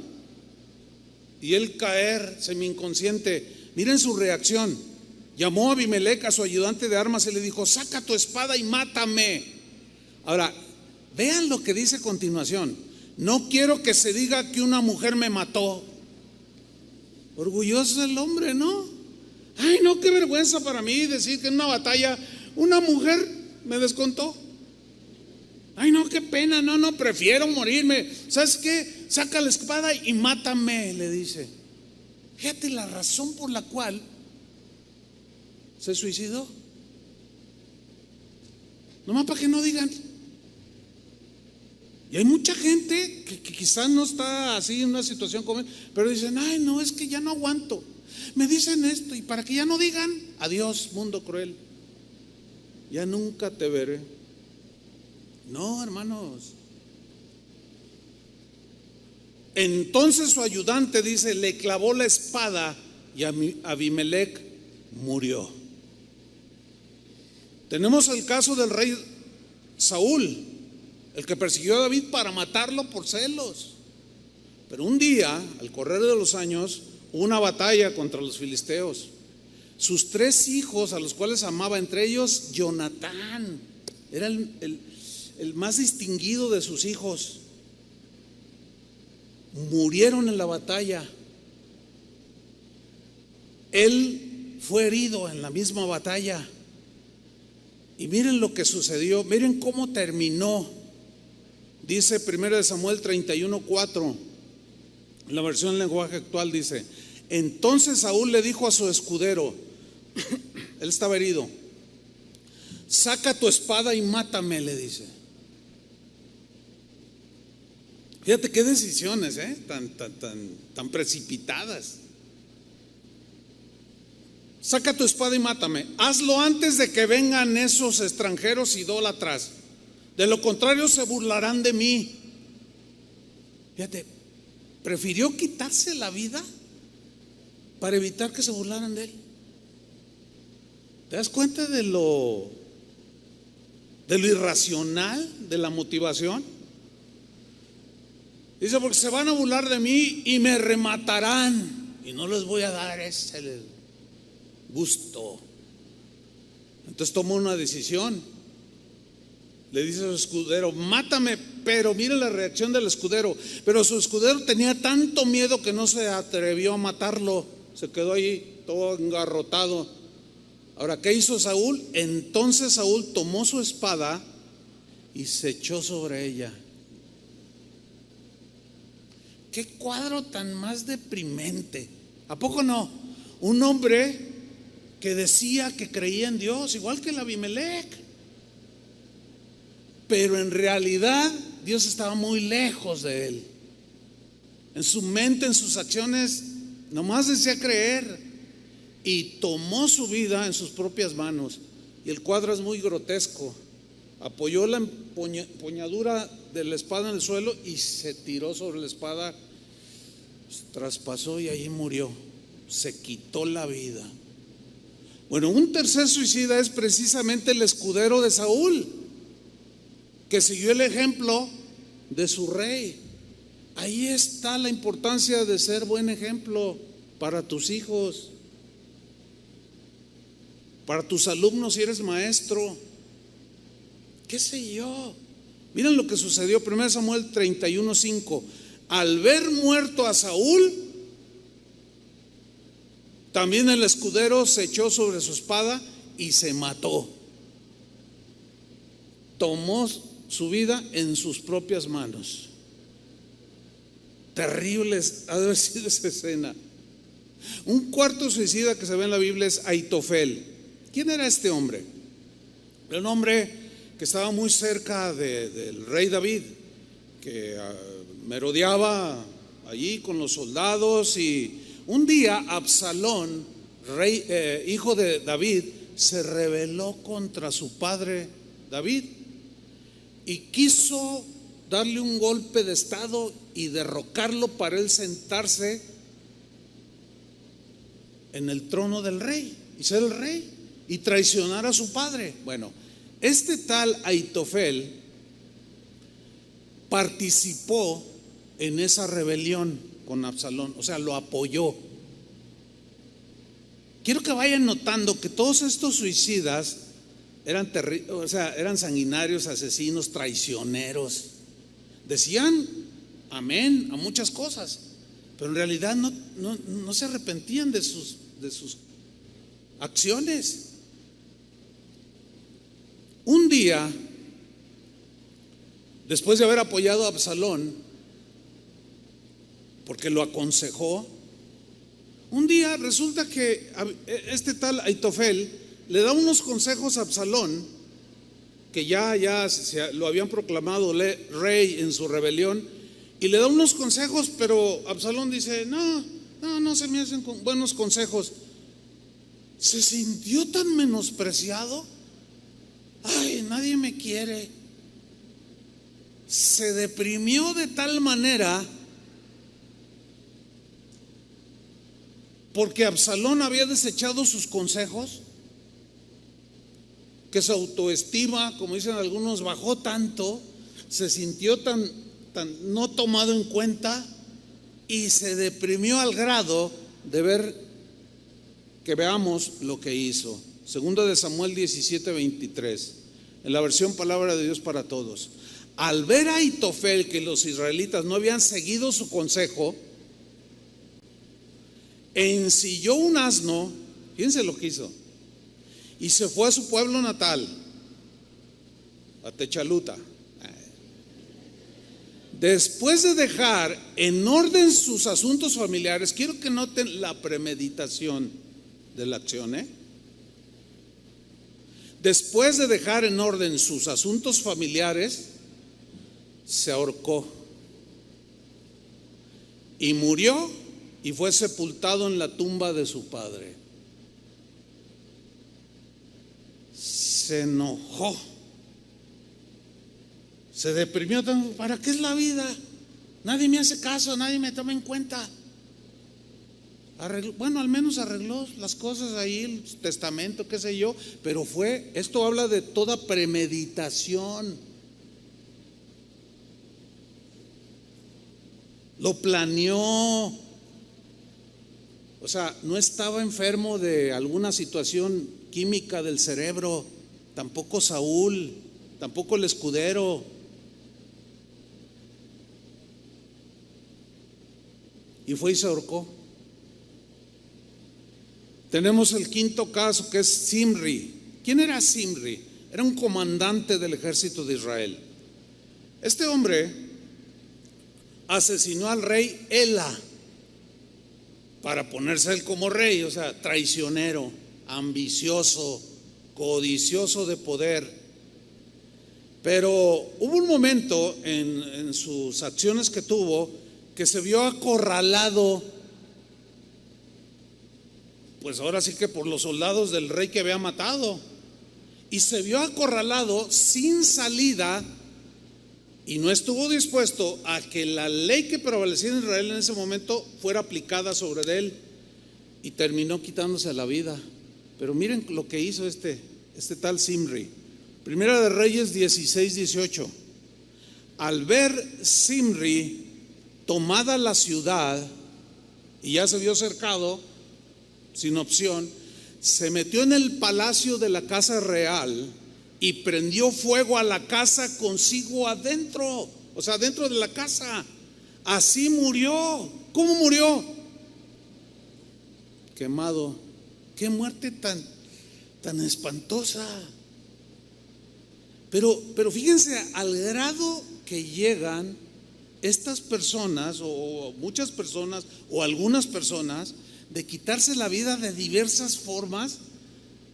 Y él caer semi-inconsciente. Miren su reacción. Llamó a Abimelec a su ayudante de armas y le dijo: saca tu espada y mátame. Ahora, vean lo que dice a continuación: no quiero que se diga que una mujer me mató. Orgulloso el hombre, ¿no? Ay, no, qué vergüenza para mí decir que en una batalla una mujer me descontó. Ay, no, qué pena, no, prefiero morirme. ¿Sabes qué? Saca la espada y mátame, le dice. Fíjate la razón por la cual se suicidó. Nomás para que no digan. Y hay mucha gente que quizás no está así en una situación como él, pero dicen: ay, no, es que ya no aguanto. Me dicen esto, y para que ya no digan: adiós, mundo cruel, ya nunca te veré. No, hermanos. Entonces su ayudante, dice, le clavó la espada y Abimelec murió. Tenemos el caso del rey Saúl, el que persiguió a David para matarlo por celos. Pero un día, al correr de los años, hubo una batalla contra los filisteos. Sus 3 hijos, a los cuales amaba, entre ellos Jonatán, era el más distinguido de sus hijos, murieron en la batalla. Él fue herido en la misma batalla. Y miren lo que sucedió, miren cómo terminó. Dice 1 Samuel 31:4, la versión en lenguaje actual dice: entonces Saúl le dijo a su escudero, él estaba herido: saca tu espada y mátame, le dice. Fíjate qué decisiones, tan precipitadas. Saca tu espada y mátame. Hazlo antes de que vengan esos extranjeros idólatras. De lo contrario se burlarán de mí. Fíjate, prefirió quitarse la vida para evitar que se burlaran de él. ¿Te das cuenta de lo irracional de la motivación? Dice: porque se van a burlar de mí y me rematarán, y no les voy a dar ese gusto. Entonces tomó una decisión. Le dice a su escudero: mátame. Pero miren la reacción del escudero. Pero su escudero tenía tanto miedo que no se atrevió a matarlo. Se quedó ahí todo engarrotado. Ahora, ¿qué hizo Saúl? Entonces Saúl tomó su espada y se echó sobre ella. Qué cuadro tan más deprimente. ¿A poco no? Un hombre que decía que creía en Dios, igual que el Abimelec, pero en realidad Dios estaba muy lejos de él. En su mente, en sus acciones, nomás decía creer, y tomó su vida en sus propias manos. Y el cuadro es muy grotesco. Apoyó la empuñadura de la espada en el suelo y se tiró sobre la espada, traspasó y allí murió. Se quitó la vida. Bueno, un tercer suicida es precisamente el escudero de Saúl, que siguió el ejemplo de su rey. Ahí está la importancia de ser buen ejemplo para tus hijos, para tus alumnos si eres maestro, qué sé yo. Miren lo que sucedió, 1 Samuel 31:5. Al ver muerto a Saúl, también el escudero se echó sobre su espada y se mató. Tomó su vida en sus propias manos. Terrible ha de haber sido esa escena. Un cuarto suicida que se ve en la Biblia es Aitofel. ¿Quién era este hombre? Era un hombre que estaba muy cerca del rey David, que merodeaba allí con los soldados, y un día Absalón, hijo de David, se rebeló contra su padre David y quiso darle un golpe de estado y derrocarlo para él sentarse en el trono del rey y ser el rey y traicionar a su padre. Bueno, este tal Aitofel participó en esa rebelión con Absalón, o sea, lo apoyó. Quiero que vayan notando que todos estos suicidas eran eran sanguinarios, asesinos, traicioneros. Decían amén a muchas cosas, pero en realidad no se arrepentían de sus acciones. Un día, después de haber apoyado a Absalón, porque lo aconsejó, un día resulta que este tal Aitofel le da unos consejos a Absalón, que ya lo habían proclamado rey en su rebelión, y le da unos consejos, pero Absalón dice: no se me hacen buenos consejos. Se sintió tan menospreciado. Ay, nadie me quiere. Se deprimió de tal manera porque Absalón había desechado sus consejos, que su autoestima, como dicen algunos, bajó tanto, se sintió tan no tomado en cuenta y se deprimió al grado de ver, que veamos lo que hizo. Segundo de Samuel 17:23, en la versión Palabra de Dios para Todos. Al ver a Aitofel que los israelitas no habían seguido su consejo, ensilló un asno, fíjense lo que hizo, y se fue a su pueblo natal, a Techaluta. Después de dejar en orden sus asuntos familiares, quiero que noten la premeditación de la acción, Después de dejar en orden sus asuntos familiares, se ahorcó y murió y fue sepultado en la tumba de su padre. Se enojó, se deprimió. ¿Para qué es la vida? Nadie me hace caso, nadie me toma en cuenta. Bueno, al menos arregló las cosas ahí, el testamento, qué sé yo, pero esto habla de toda premeditación. Lo planeó. O sea, no estaba enfermo de alguna situación química del cerebro, tampoco Saúl, tampoco el escudero. Y fue y se ahorcó. Tenemos el quinto caso, que es Zimri. ¿Quién era Zimri? Era un comandante del ejército de Israel. Este hombre asesinó al rey Ela para ponerse él como rey, o sea, traicionero, ambicioso, codicioso de poder. Pero hubo un momento en sus acciones que tuvo que se vio acorralado, pues ahora sí que por los soldados del rey que había matado, y se vio acorralado sin salida, y no estuvo dispuesto a que la ley que prevalecía en Israel en ese momento fuera aplicada sobre él, y terminó quitándose la vida. Pero miren lo que hizo este tal Zimri. Primera de Reyes 16:18. Al ver Zimri tomada la ciudad y ya se vio cercado, sin opción, se metió en el palacio de la casa real y prendió fuego a la casa consigo adentro, o sea, dentro de la casa. Así murió. ¿Cómo murió? Quemado. Qué muerte tan espantosa. Pero fíjense al grado que llegan estas personas, o muchas personas, o algunas personas, de quitarse la vida de diversas formas,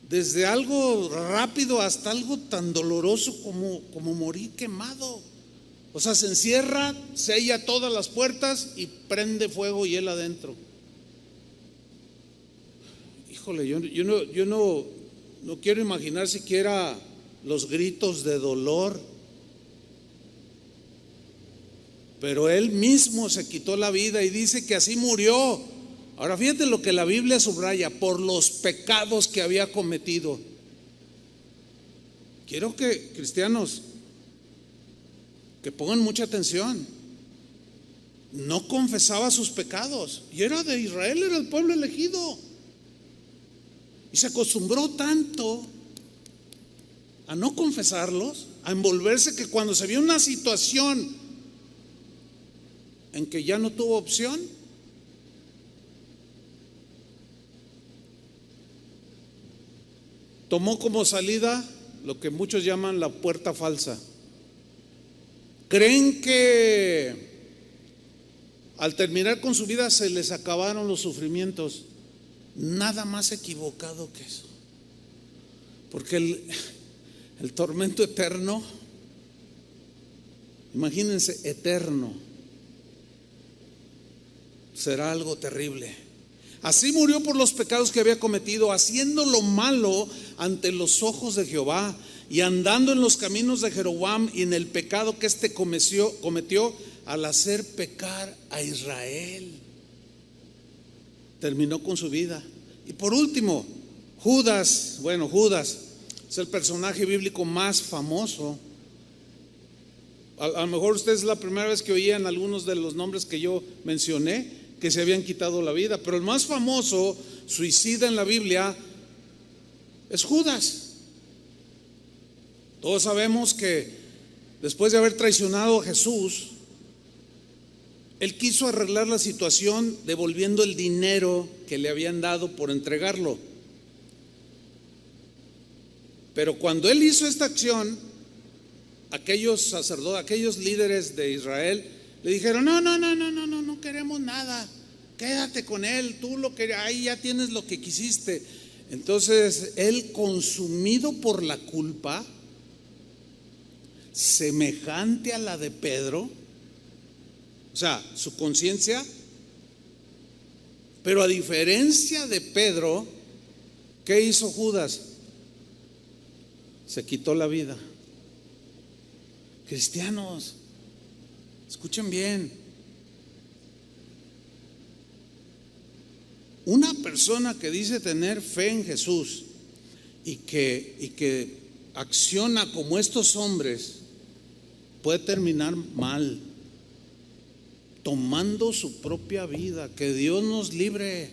desde algo rápido hasta algo tan doloroso como morir quemado. O sea, se encierra, sella todas las puertas y prende fuego y él adentro. Híjole, yo no quiero imaginar siquiera los gritos de dolor. Pero él mismo se quitó la vida y dice que así murió. Ahora fíjate lo que la Biblia subraya: por los pecados que había cometido. Quiero que cristianos que pongan mucha atención. No confesaba sus pecados, y era de Israel, era el pueblo elegido, y se acostumbró tanto a no confesarlos, a envolverse, que cuando se vio una situación en que ya no tuvo opción, tomó como salida lo que muchos llaman la puerta falsa. Creen que al terminar con su vida se les acabaron los sufrimientos. Nada más equivocado que eso. Porque el tormento eterno, imagínense, eterno, será algo terrible. Así murió por los pecados que había cometido, haciendo lo malo ante los ojos de Jehová, y andando en los caminos de Jeroboam y en el pecado que éste cometió al hacer pecar a Israel. Terminó con su vida. Y por último, Judas. Bueno, Judas es el personaje bíblico más famoso. A lo mejor ustedes es la primera vez que oían algunos de los nombres que yo mencioné, que se habían quitado la vida, pero el más famoso suicida en la Biblia es Judas. Todos sabemos que después de haber traicionado a Jesús, él quiso arreglar la situación devolviendo el dinero que le habían dado por entregarlo. Pero cuando él hizo esta acción, aquellos sacerdotes, aquellos líderes de Israel le dijeron: no queremos nada, quédate con él, tú lo que ahí ya tienes lo que quisiste. Entonces él, consumido por la culpa semejante a la de Pedro, o sea, su conciencia, pero a diferencia de Pedro, ¿qué hizo Judas? Se quitó la vida. Cristianos, escuchen bien. Una persona que dice tener fe en Jesús y que acciona como estos hombres puede terminar mal, tomando su propia vida. Que Dios nos libre.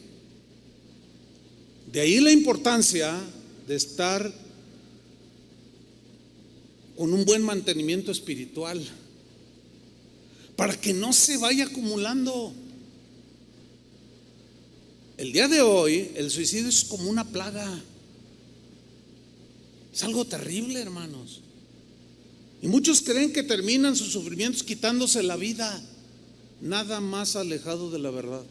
De ahí la importancia de estar con un buen mantenimiento espiritual, para que no se vaya acumulando. El día de hoy el suicidio es como una plaga. Es algo terrible, hermanos. Y muchos creen que terminan sus sufrimientos quitándose la vida. Nada más alejado de la verdad.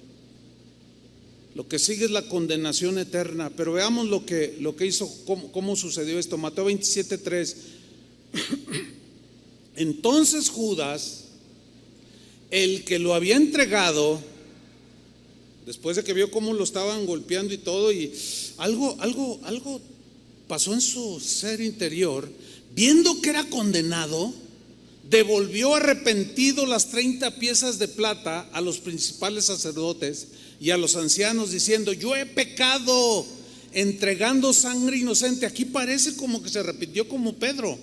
Lo que sigue es la condenación eterna. Pero veamos lo que hizo, cómo sucedió esto. Mateo 27:3. Entonces Judas, el que lo había entregado, después de que vio cómo lo estaban golpeando y todo, y algo pasó en su ser interior, viendo que era condenado, devolvió arrepentido las 30 piezas de plata a los principales sacerdotes y a los ancianos, diciendo: yo he pecado entregando sangre inocente. Aquí parece como que se arrepintió como Pedro,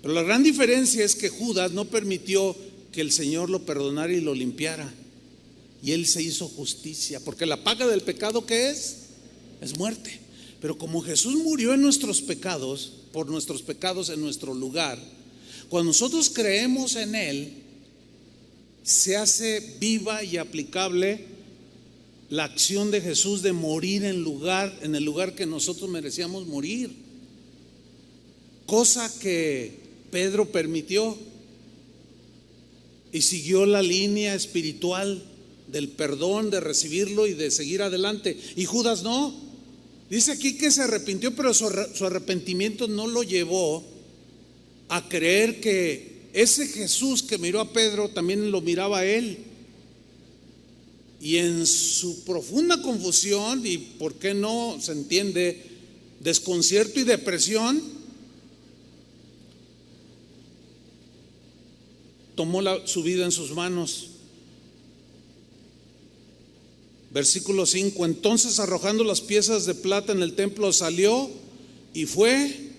pero la gran diferencia es que Judas no permitió que el Señor lo perdonara y lo limpiara, y él se hizo justicia, porque la paga del pecado, ¿qué es? Es muerte. Pero como Jesús murió en nuestros pecados, por nuestros pecados en nuestro lugar, cuando nosotros creemos en Él, se hace viva y aplicable la acción de Jesús de morir en el lugar que nosotros merecíamos morir, cosa que Pedro permitió y siguió la línea espiritual del perdón, de recibirlo y de seguir adelante. Y Judas no. Dice aquí que se arrepintió, pero su arrepentimiento no lo llevó a creer que ese Jesús que miró a Pedro también lo miraba a él. Y en su profunda confusión, y por qué no se entiende, desconcierto y depresión, tomó su vida en sus manos. Versículo 5: entonces, arrojando las piezas de plata en el templo, salió y fue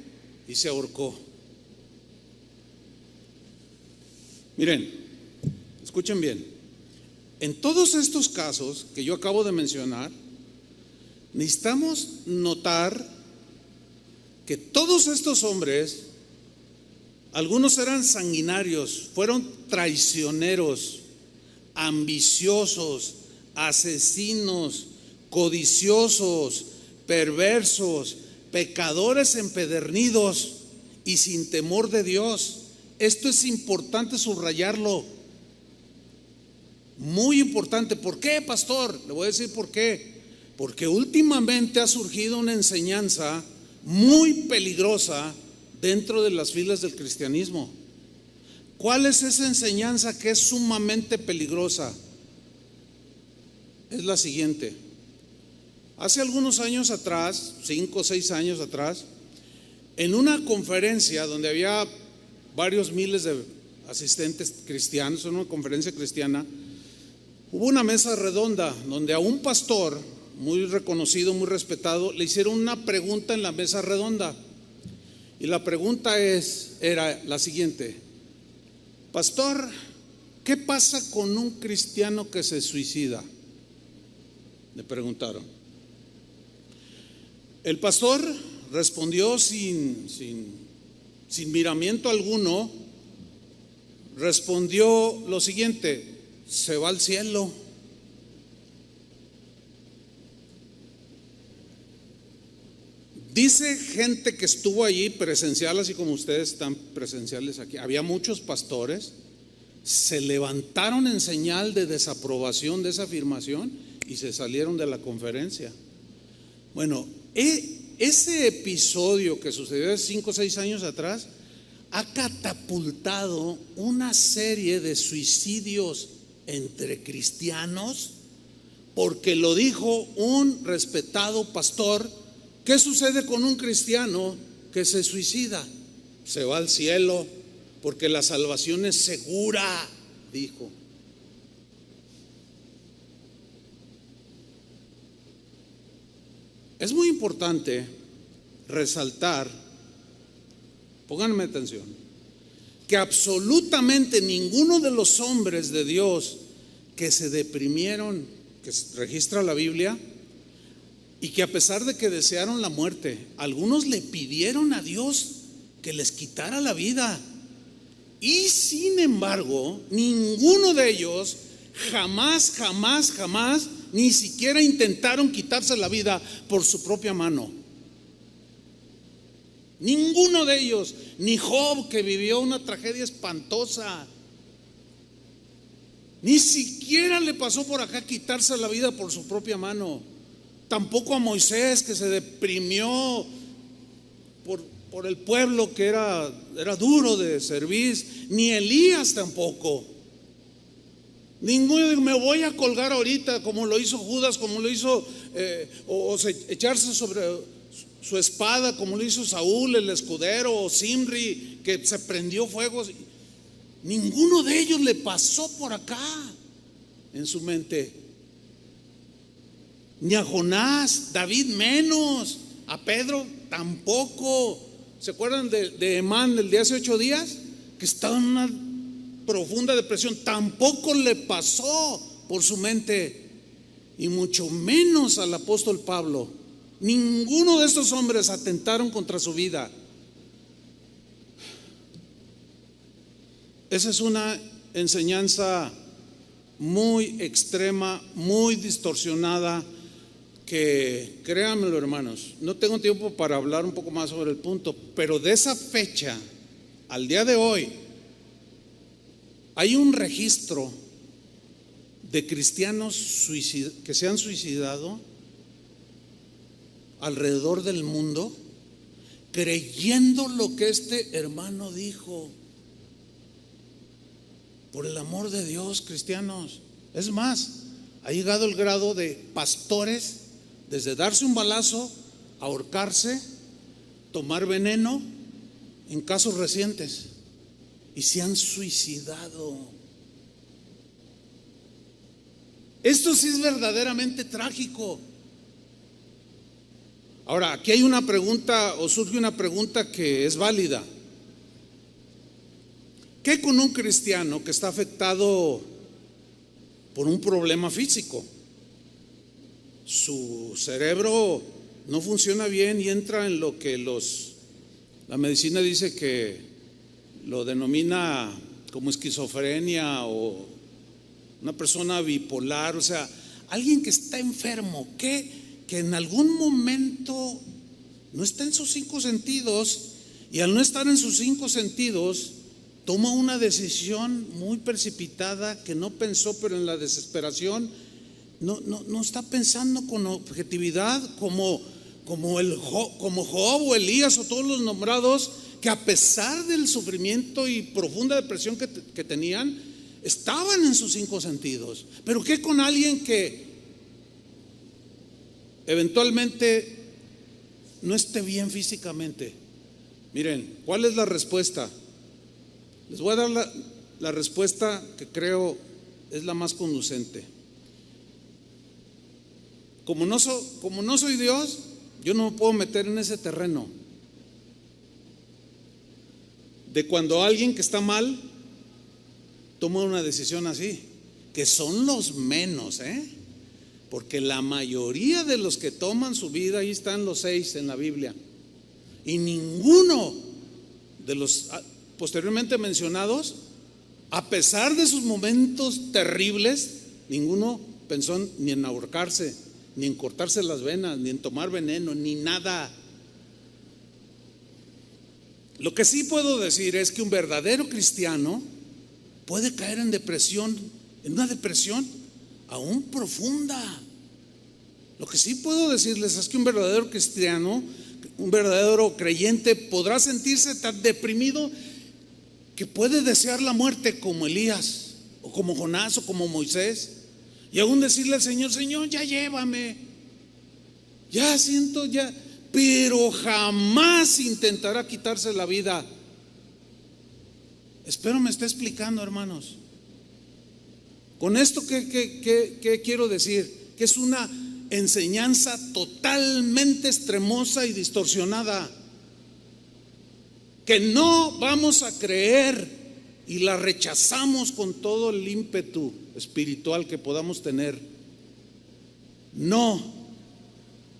y se ahorcó. Miren, escuchen bien. En todos estos casos que yo acabo de mencionar, necesitamos notar que todos estos hombres, algunos eran sanguinarios, fueron traicioneros, ambiciosos, asesinos, codiciosos, perversos, pecadores empedernidos y sin temor de Dios. Esto es importante subrayarlo, muy importante. ¿Por qué, pastor? Le voy a decir por qué. Porque últimamente ha surgido una enseñanza muy peligrosa dentro de las filas del cristianismo. ¿Cuál es esa enseñanza que es sumamente peligrosa? Es la siguiente. Hace algunos años atrás, 5 o 6 años atrás, en una conferencia donde había varios miles de asistentes cristianos, en una conferencia cristiana, hubo una mesa redonda donde a un pastor muy reconocido, muy respetado, le hicieron una pregunta en la mesa redonda. Y la pregunta era la siguiente: pastor, ¿qué pasa con un cristiano que se suicida? Le preguntaron. El pastor respondió sin miramiento alguno, respondió lo siguiente: se va al cielo. Dice gente que estuvo allí presencial, así como ustedes están presenciales aquí. Había muchos pastores, se levantaron en señal de desaprobación de esa afirmación y se salieron de la conferencia. Bueno, ese episodio que sucedió hace 5 o 6 años atrás ha catapultado una serie de suicidios entre cristianos, porque lo dijo un respetado pastor. ¿Qué sucede con un cristiano que se suicida? Se va al cielo, porque la salvación es segura, dijo. Es muy importante resaltar, pónganme atención, que absolutamente ninguno de los hombres de Dios que se deprimieron, que registra la Biblia, y que a pesar de que desearon la muerte, algunos le pidieron a Dios que les quitara la vida, y sin embargo ninguno de ellos jamás ni siquiera intentaron quitarse la vida por su propia mano. Ninguno de ellos, ni Job, que vivió una tragedia espantosa, ni siquiera le pasó por acá quitarse la vida por su propia mano. Tampoco a Moisés, que se deprimió por el pueblo, que era duro de servir, ni Elías tampoco. Ninguno, me voy a colgar ahorita, como lo hizo Judas, como lo hizo, echarse sobre su espada, como lo hizo Saúl, el escudero, o Simri, que se prendió fuego. Ninguno de ellos le pasó por acá en su mente. Ni a Jonás, David menos, a Pedro tampoco. ¿Se acuerdan de Emán del de hace 8 días? Que estaba en una profunda depresión. Tampoco le pasó por su mente, y mucho menos al apóstol Pablo. Ninguno de estos hombres atentaron contra su vida. Esa es una enseñanza muy extrema, muy distorsionada, que créanmelo, hermanos, no tengo tiempo para hablar un poco más sobre el punto, pero de esa fecha al día de hoy hay un registro de cristianos que se han suicidado alrededor del mundo creyendo lo que este hermano dijo. Por el amor de Dios, cristianos. Es más, ha llegado el grado de pastores, desde darse un balazo, ahorcarse, tomar veneno, en casos recientes, y se han suicidado. Esto sí es verdaderamente trágico. Ahora, aquí hay una pregunta, o surge una pregunta que es válida. ¿Qué con un cristiano que está afectado por un problema físico? Su cerebro no funciona bien y entra en lo que la medicina dice que lo denomina como esquizofrenia, o una persona bipolar. O sea, alguien que está enfermo, que en algún momento no está en sus 5 sentidos, y al no estar en sus 5 sentidos toma una decisión muy precipitada que no pensó, pero en la desesperación no está pensando con objetividad, como Job o Elías o todos los nombrados, que a pesar del sufrimiento y profunda depresión que tenían, estaban en sus 5 sentidos. Pero ¿qué con alguien que eventualmente no esté bien físicamente? Miren, ¿cuál es la respuesta? Les voy a dar la respuesta que creo es la más conducente. Como no soy Dios, yo no me puedo meter en ese terreno de cuando alguien que está mal toma una decisión así, que son los menos, porque la mayoría de los que toman su vida, ahí están los 6 en la Biblia, y ninguno de los posteriormente mencionados, a pesar de sus momentos terribles, ninguno pensó ni en ahorcarse, ni en cortarse las venas, ni en tomar veneno, ni nada. Lo que sí puedo decir es que un verdadero cristiano puede caer en depresión, en una depresión aún profunda. Lo que sí puedo decirles es que un verdadero cristiano, un verdadero creyente, podrá sentirse tan deprimido que puede desear la muerte, como Elías, o como Jonás, o como Moisés, y aún decirle al Señor: Señor, ya llévame, ya siento, ya, pero jamás intentará quitarse la vida. Espero me esté explicando, hermanos. Con esto, ¿qué quiero decir? Que es una enseñanza totalmente extremosa y distorsionada, que no vamos a creer, y la rechazamos con todo el ímpetu espiritual que podamos tener. No,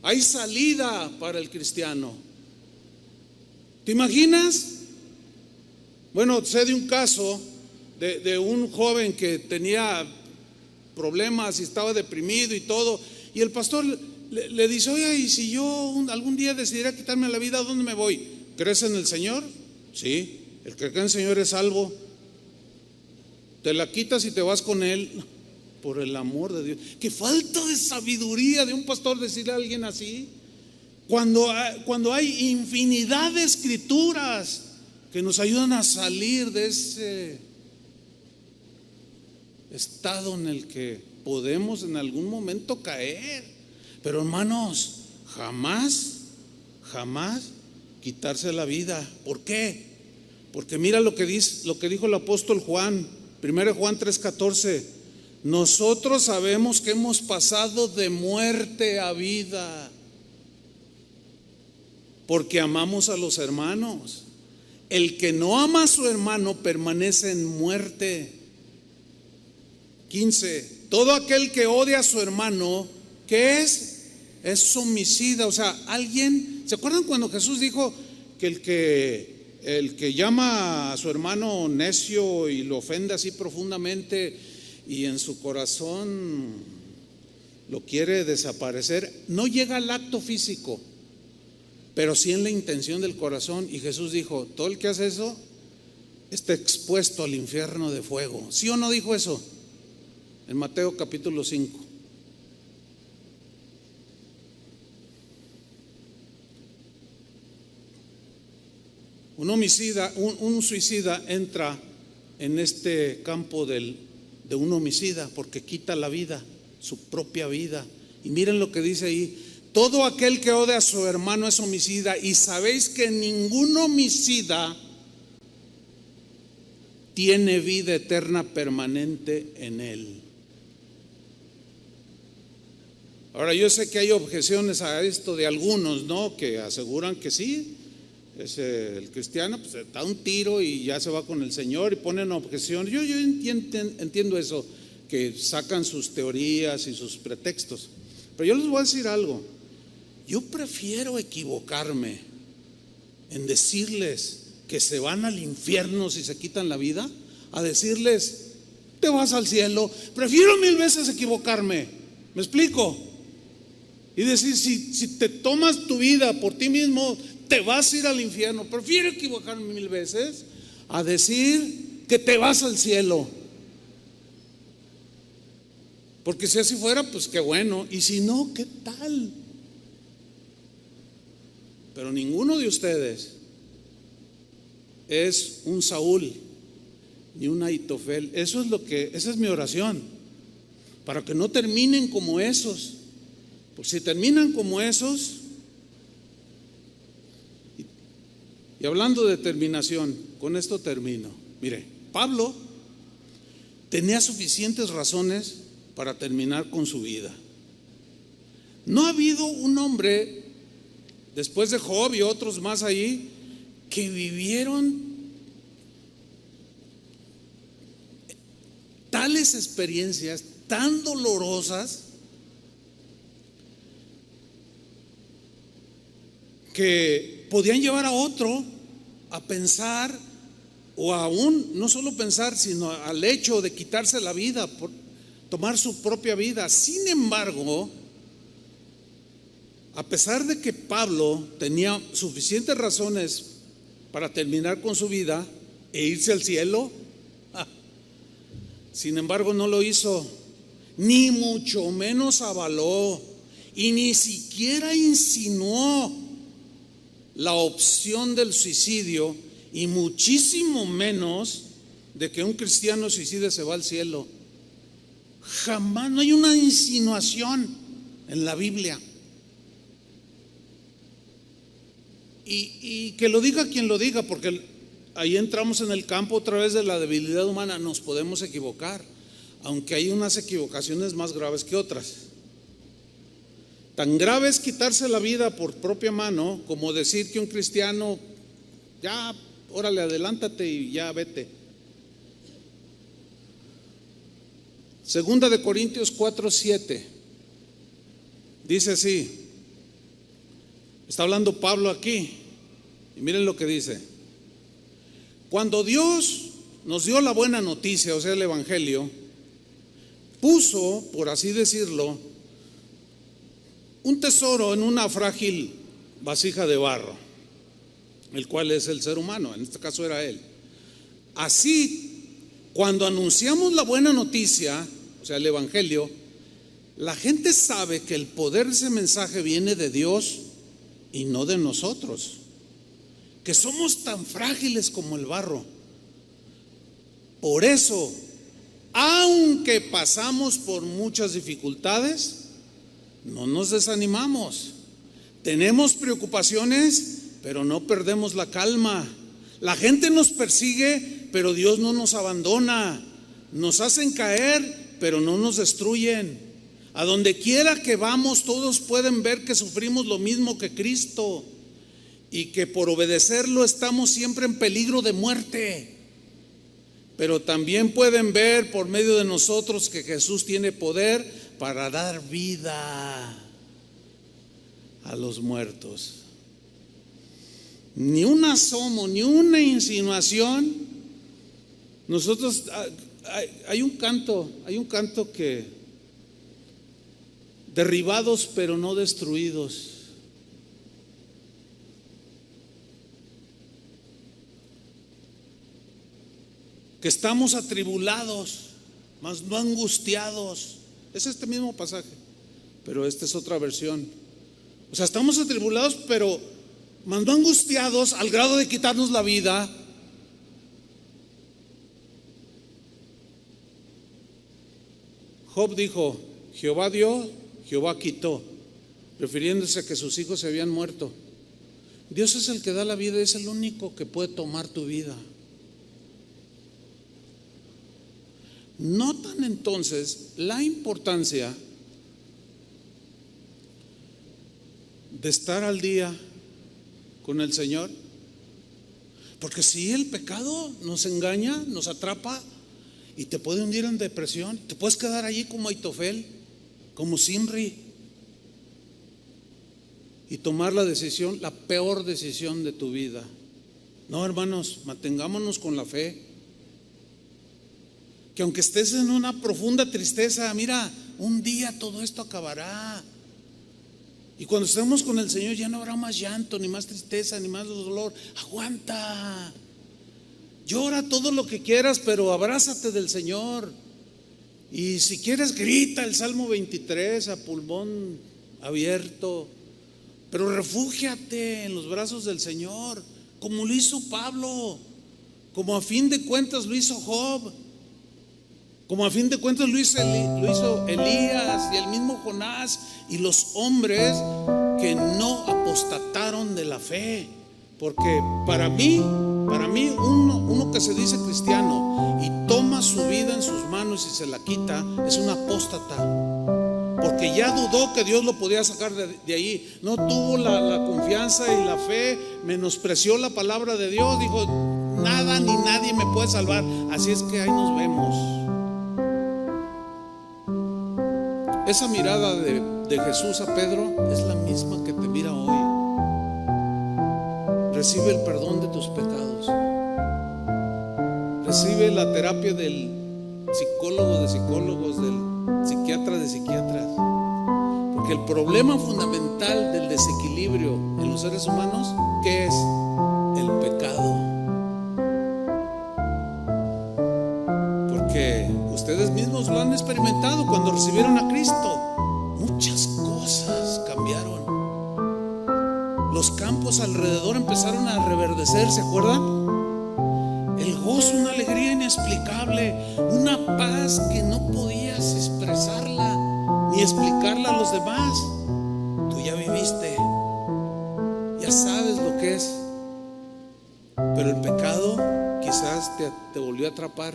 hay salida para el cristiano. ¿Te imaginas? Bueno, sé de un caso de un joven que tenía problemas y estaba deprimido y todo. Y el pastor le dice: oye, y si yo algún día decidiera quitarme la vida, ¿a dónde me voy? ¿Crees en el Señor? Sí, el que cree en el Señor es salvo. Te la quitas y te vas con Él. Por el amor de Dios. Qué falta de sabiduría de un pastor decirle a alguien así. Cuando hay infinidad de escrituras que nos ayudan a salir de ese estado en el que podemos en algún momento caer. Pero hermanos, jamás quitarse la vida. ¿Por qué? Porque mira lo que dijo el apóstol Juan, 1 Juan 3:14. Nosotros sabemos que hemos pasado de muerte a vida porque amamos a los hermanos. El que no ama a su hermano permanece en muerte. 15. Todo aquel que odia a su hermano, ¿qué es? Es homicida. O sea, alguien, ¿se acuerdan cuando Jesús dijo que el que llama a su hermano necio y lo ofende así profundamente y en su corazón lo quiere desaparecer, no llega al acto físico, pero sí en la intención del corazón? Y Jesús dijo: todo el que hace eso está expuesto al infierno de fuego. ¿Sí o no dijo eso? En Mateo capítulo 5. Un homicida, un suicida entra en este campo de un homicida porque quita la vida, su propia vida. Y miren lo que dice ahí: todo aquel que odia a su hermano es homicida, y sabéis que ningún homicida tiene vida eterna permanente en él. Ahora, yo sé que hay objeciones a esto de algunos, ¿no?, que aseguran que sí, el cristiano pues da un tiro y ya se va con el Señor, y ponen objeción. Yo entiendo eso, que sacan sus teorías y sus pretextos. Pero yo les voy a decir algo: yo prefiero equivocarme en decirles que se van al infierno si se quitan la vida, a decirles te vas al cielo. Prefiero 1000 veces equivocarme. ¿Me explico? Y decir, si te tomas tu vida por ti mismo, te vas a ir al infierno. Prefiero equivocarme 1000 veces a decir que te vas al cielo. Porque si así fuera, pues qué bueno. Y si no, ¿qué tal? Pero ninguno de ustedes es un Saúl ni un Ahitofel. Esa es mi oración, para que no terminen como esos. Porque si terminan como esos, y hablando de terminación, con esto termino. Mire, Pablo tenía suficientes razones para terminar con su vida. No ha habido un hombre después de Job y otros más ahí que vivieron tales experiencias tan dolorosas que podían llevar a otro a pensar, o aún no solo pensar, sino al hecho de quitarse la vida, por tomar su propia vida. Sin embargo, a pesar de que Pablo tenía suficientes razones para terminar con su vida e irse al cielo, sin embargo no lo hizo, ni mucho menos avaló, y ni siquiera insinuó la opción del suicidio, y muchísimo menos de que un cristiano suicida se va al cielo. Jamás, no hay una insinuación en la Biblia. Y que lo diga quien lo diga, porque ahí entramos en el campo otra vez de la debilidad humana. Nos podemos equivocar, aunque hay unas equivocaciones más graves que otras. Tan grave es quitarse la vida por propia mano como decir que un cristiano, ya, órale, adelántate y ya vete. Segunda de Corintios 4:7 dice así. Está hablando Pablo aquí, y miren lo que dice: cuando Dios nos dio la buena noticia, o sea, el evangelio, puso, por así decirlo, un tesoro en una frágil vasija de barro, el cual es el ser humano, en este caso era él. Así, cuando anunciamos la buena noticia, o sea, el evangelio, la gente sabe que el poder de ese mensaje viene de Dios y no de nosotros, que somos tan frágiles como el barro. Por eso, aunque pasamos por muchas dificultades, no nos desanimamos. Tenemos preocupaciones, pero no perdemos la calma. La gente nos persigue, pero Dios no nos abandona. Nos hacen caer, pero no nos destruyen. A donde quiera que vamos, todos pueden ver que sufrimos lo mismo que Cristo y que por obedecerlo estamos siempre en peligro de muerte. Pero también pueden ver por medio de nosotros que Jesús tiene poder para dar vida a los muertos. Ni un asomo, ni una insinuación. Nosotros, hay un canto que derribados pero no destruidos. Que estamos atribulados, mas no angustiados. Es este mismo pasaje, pero esta es otra versión. O sea, estamos atribulados, pero mas no angustiados al grado de quitarnos la vida. Job dijo: Jehová dio, Jehová quitó, refiriéndose a que sus hijos se habían muerto. Dios es el que da la vida, es el único que puede tomar tu vida. Notan entonces la importancia de estar al día con el Señor, porque si el pecado nos engaña, nos atrapa y te puede hundir en depresión, te puedes quedar allí como Aitofel, como Simri, y tomar la decisión, la peor decisión de tu vida. No, hermanos, mantengámonos con la fe. Que aunque estés en una profunda tristeza, mira, un día todo esto acabará. Y cuando estemos con el Señor ya no habrá más llanto, ni más tristeza, ni más dolor. Aguanta. Llora todo lo que quieras, pero abrázate del Señor. Y si quieres, grita el Salmo 23 a pulmón abierto. Pero refúgiate en los brazos del Señor, como lo hizo Pablo, como a fin de cuentas lo hizo Job, como a fin de cuentas lo hizo Elías y el mismo Jonás y los hombres que no apostataron de la fe. Porque para mí uno que se dice cristiano y toma su vida en sus manos y se la quita, es un apóstata. Porque ya dudó que Dios lo podía sacar de ahí. No tuvo la confianza y la fe, menospreció la palabra de Dios. Dijo: nada ni nadie me puede salvar. Así es que ahí nos vemos. Esa mirada de Jesús a Pedro es la misma que te mira hoy. Recibe el perdón de tus pecados. Recibe la terapia del psicólogo de psicólogos, del psiquiatra de psiquiatras. Porque el problema fundamental del desequilibrio en los seres humanos, ¿qué es? El pecado. Porque ustedes mismos lo han experimentado cuando recibieron a Cristo. Muchas cosas cambiaron. Los campos alrededor empezaron a reverdecer, ¿se acuerdan? El gozo, una alegría inexplicable, una paz que no podías expresarla ni explicarla a los demás. Tú ya viviste, ya sabes lo que es. Pero el pecado quizás te volvió a atrapar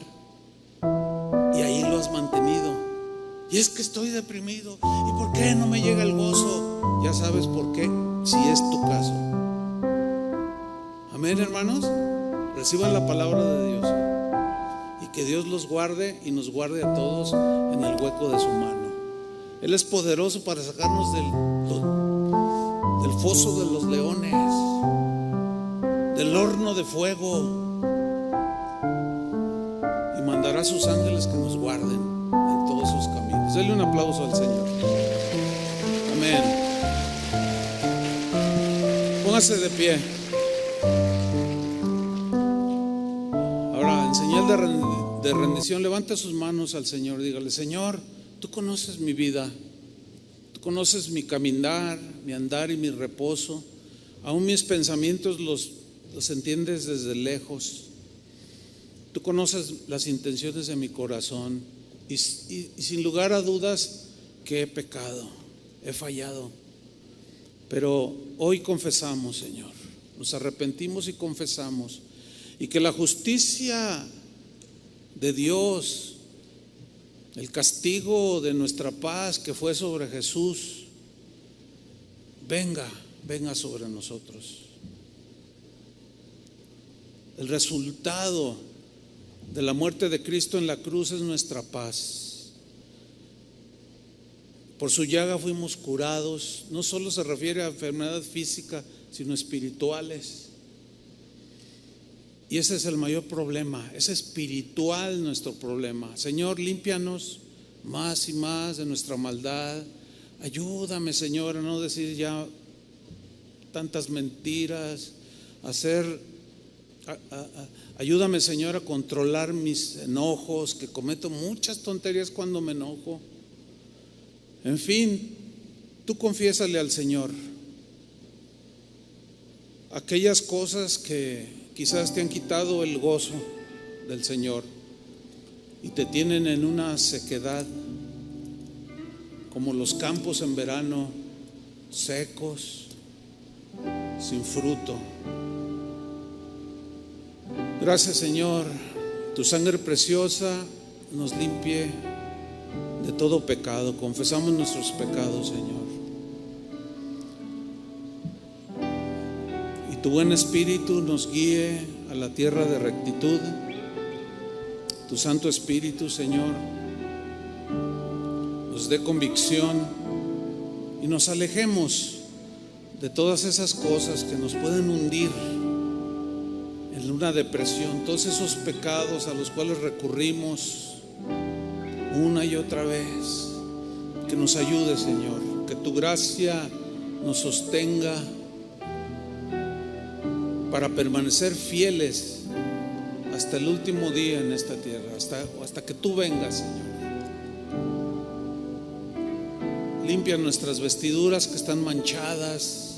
y ahí lo has mantenido. Y es que estoy deprimido. ¿Y por qué no me llega el gozo? Ya sabes por qué, si es tu caso. Amén, hermanos. Reciban la palabra de Dios y que Dios los guarde y nos guarde a todos en el hueco de su mano. Él es poderoso para sacarnos del foso de los leones, del horno de fuego, y mandará a sus ángeles que nos guarden en todos sus caminos. Pues denle un aplauso al Señor. Amén. Póngase de pie. Ahora, en señal de rendición, levante sus manos al Señor. Dígale: Señor, tú conoces mi vida, tú conoces mi caminar, mi andar y mi reposo. Aún mis pensamientos los entiendes desde lejos. Tú conoces las intenciones de mi corazón y sin lugar a dudas que he pecado, he fallado. Pero hoy confesamos, Señor, nos arrepentimos y confesamos, y que la justicia de Dios, el castigo de nuestra paz que fue sobre Jesús, venga sobre nosotros. El resultado de la muerte de Cristo en la cruz es nuestra paz. Por su llaga fuimos curados. No solo se refiere a enfermedad física, sino espirituales. Y ese es el mayor problema, es espiritual nuestro problema. Señor, límpianos más y más de nuestra maldad. Ayúdame, Señor, a no decir ya tantas mentiras, ayúdame, Señor, a controlar mis enojos, que cometo muchas tonterías cuando me enojo. En fin, tú confiésale al Señor aquellas cosas que quizás te han quitado el gozo del Señor y te tienen en una sequedad, como los campos en verano, secos, sin fruto. Gracias, Señor, tu sangre preciosa nos limpie de todo pecado. Confesamos nuestros pecados, Señor, y tu buen Espíritu nos guíe a la tierra de rectitud. Tu Santo Espíritu, Señor, nos dé convicción y nos alejemos de todas esas cosas que nos pueden hundir en una depresión, todos esos pecados a los cuales recurrimos una y otra vez. Que nos ayude, Señor, que tu gracia nos sostenga para permanecer fieles hasta el último día en esta tierra, hasta que tú vengas, Señor. Limpia nuestras vestiduras que están manchadas,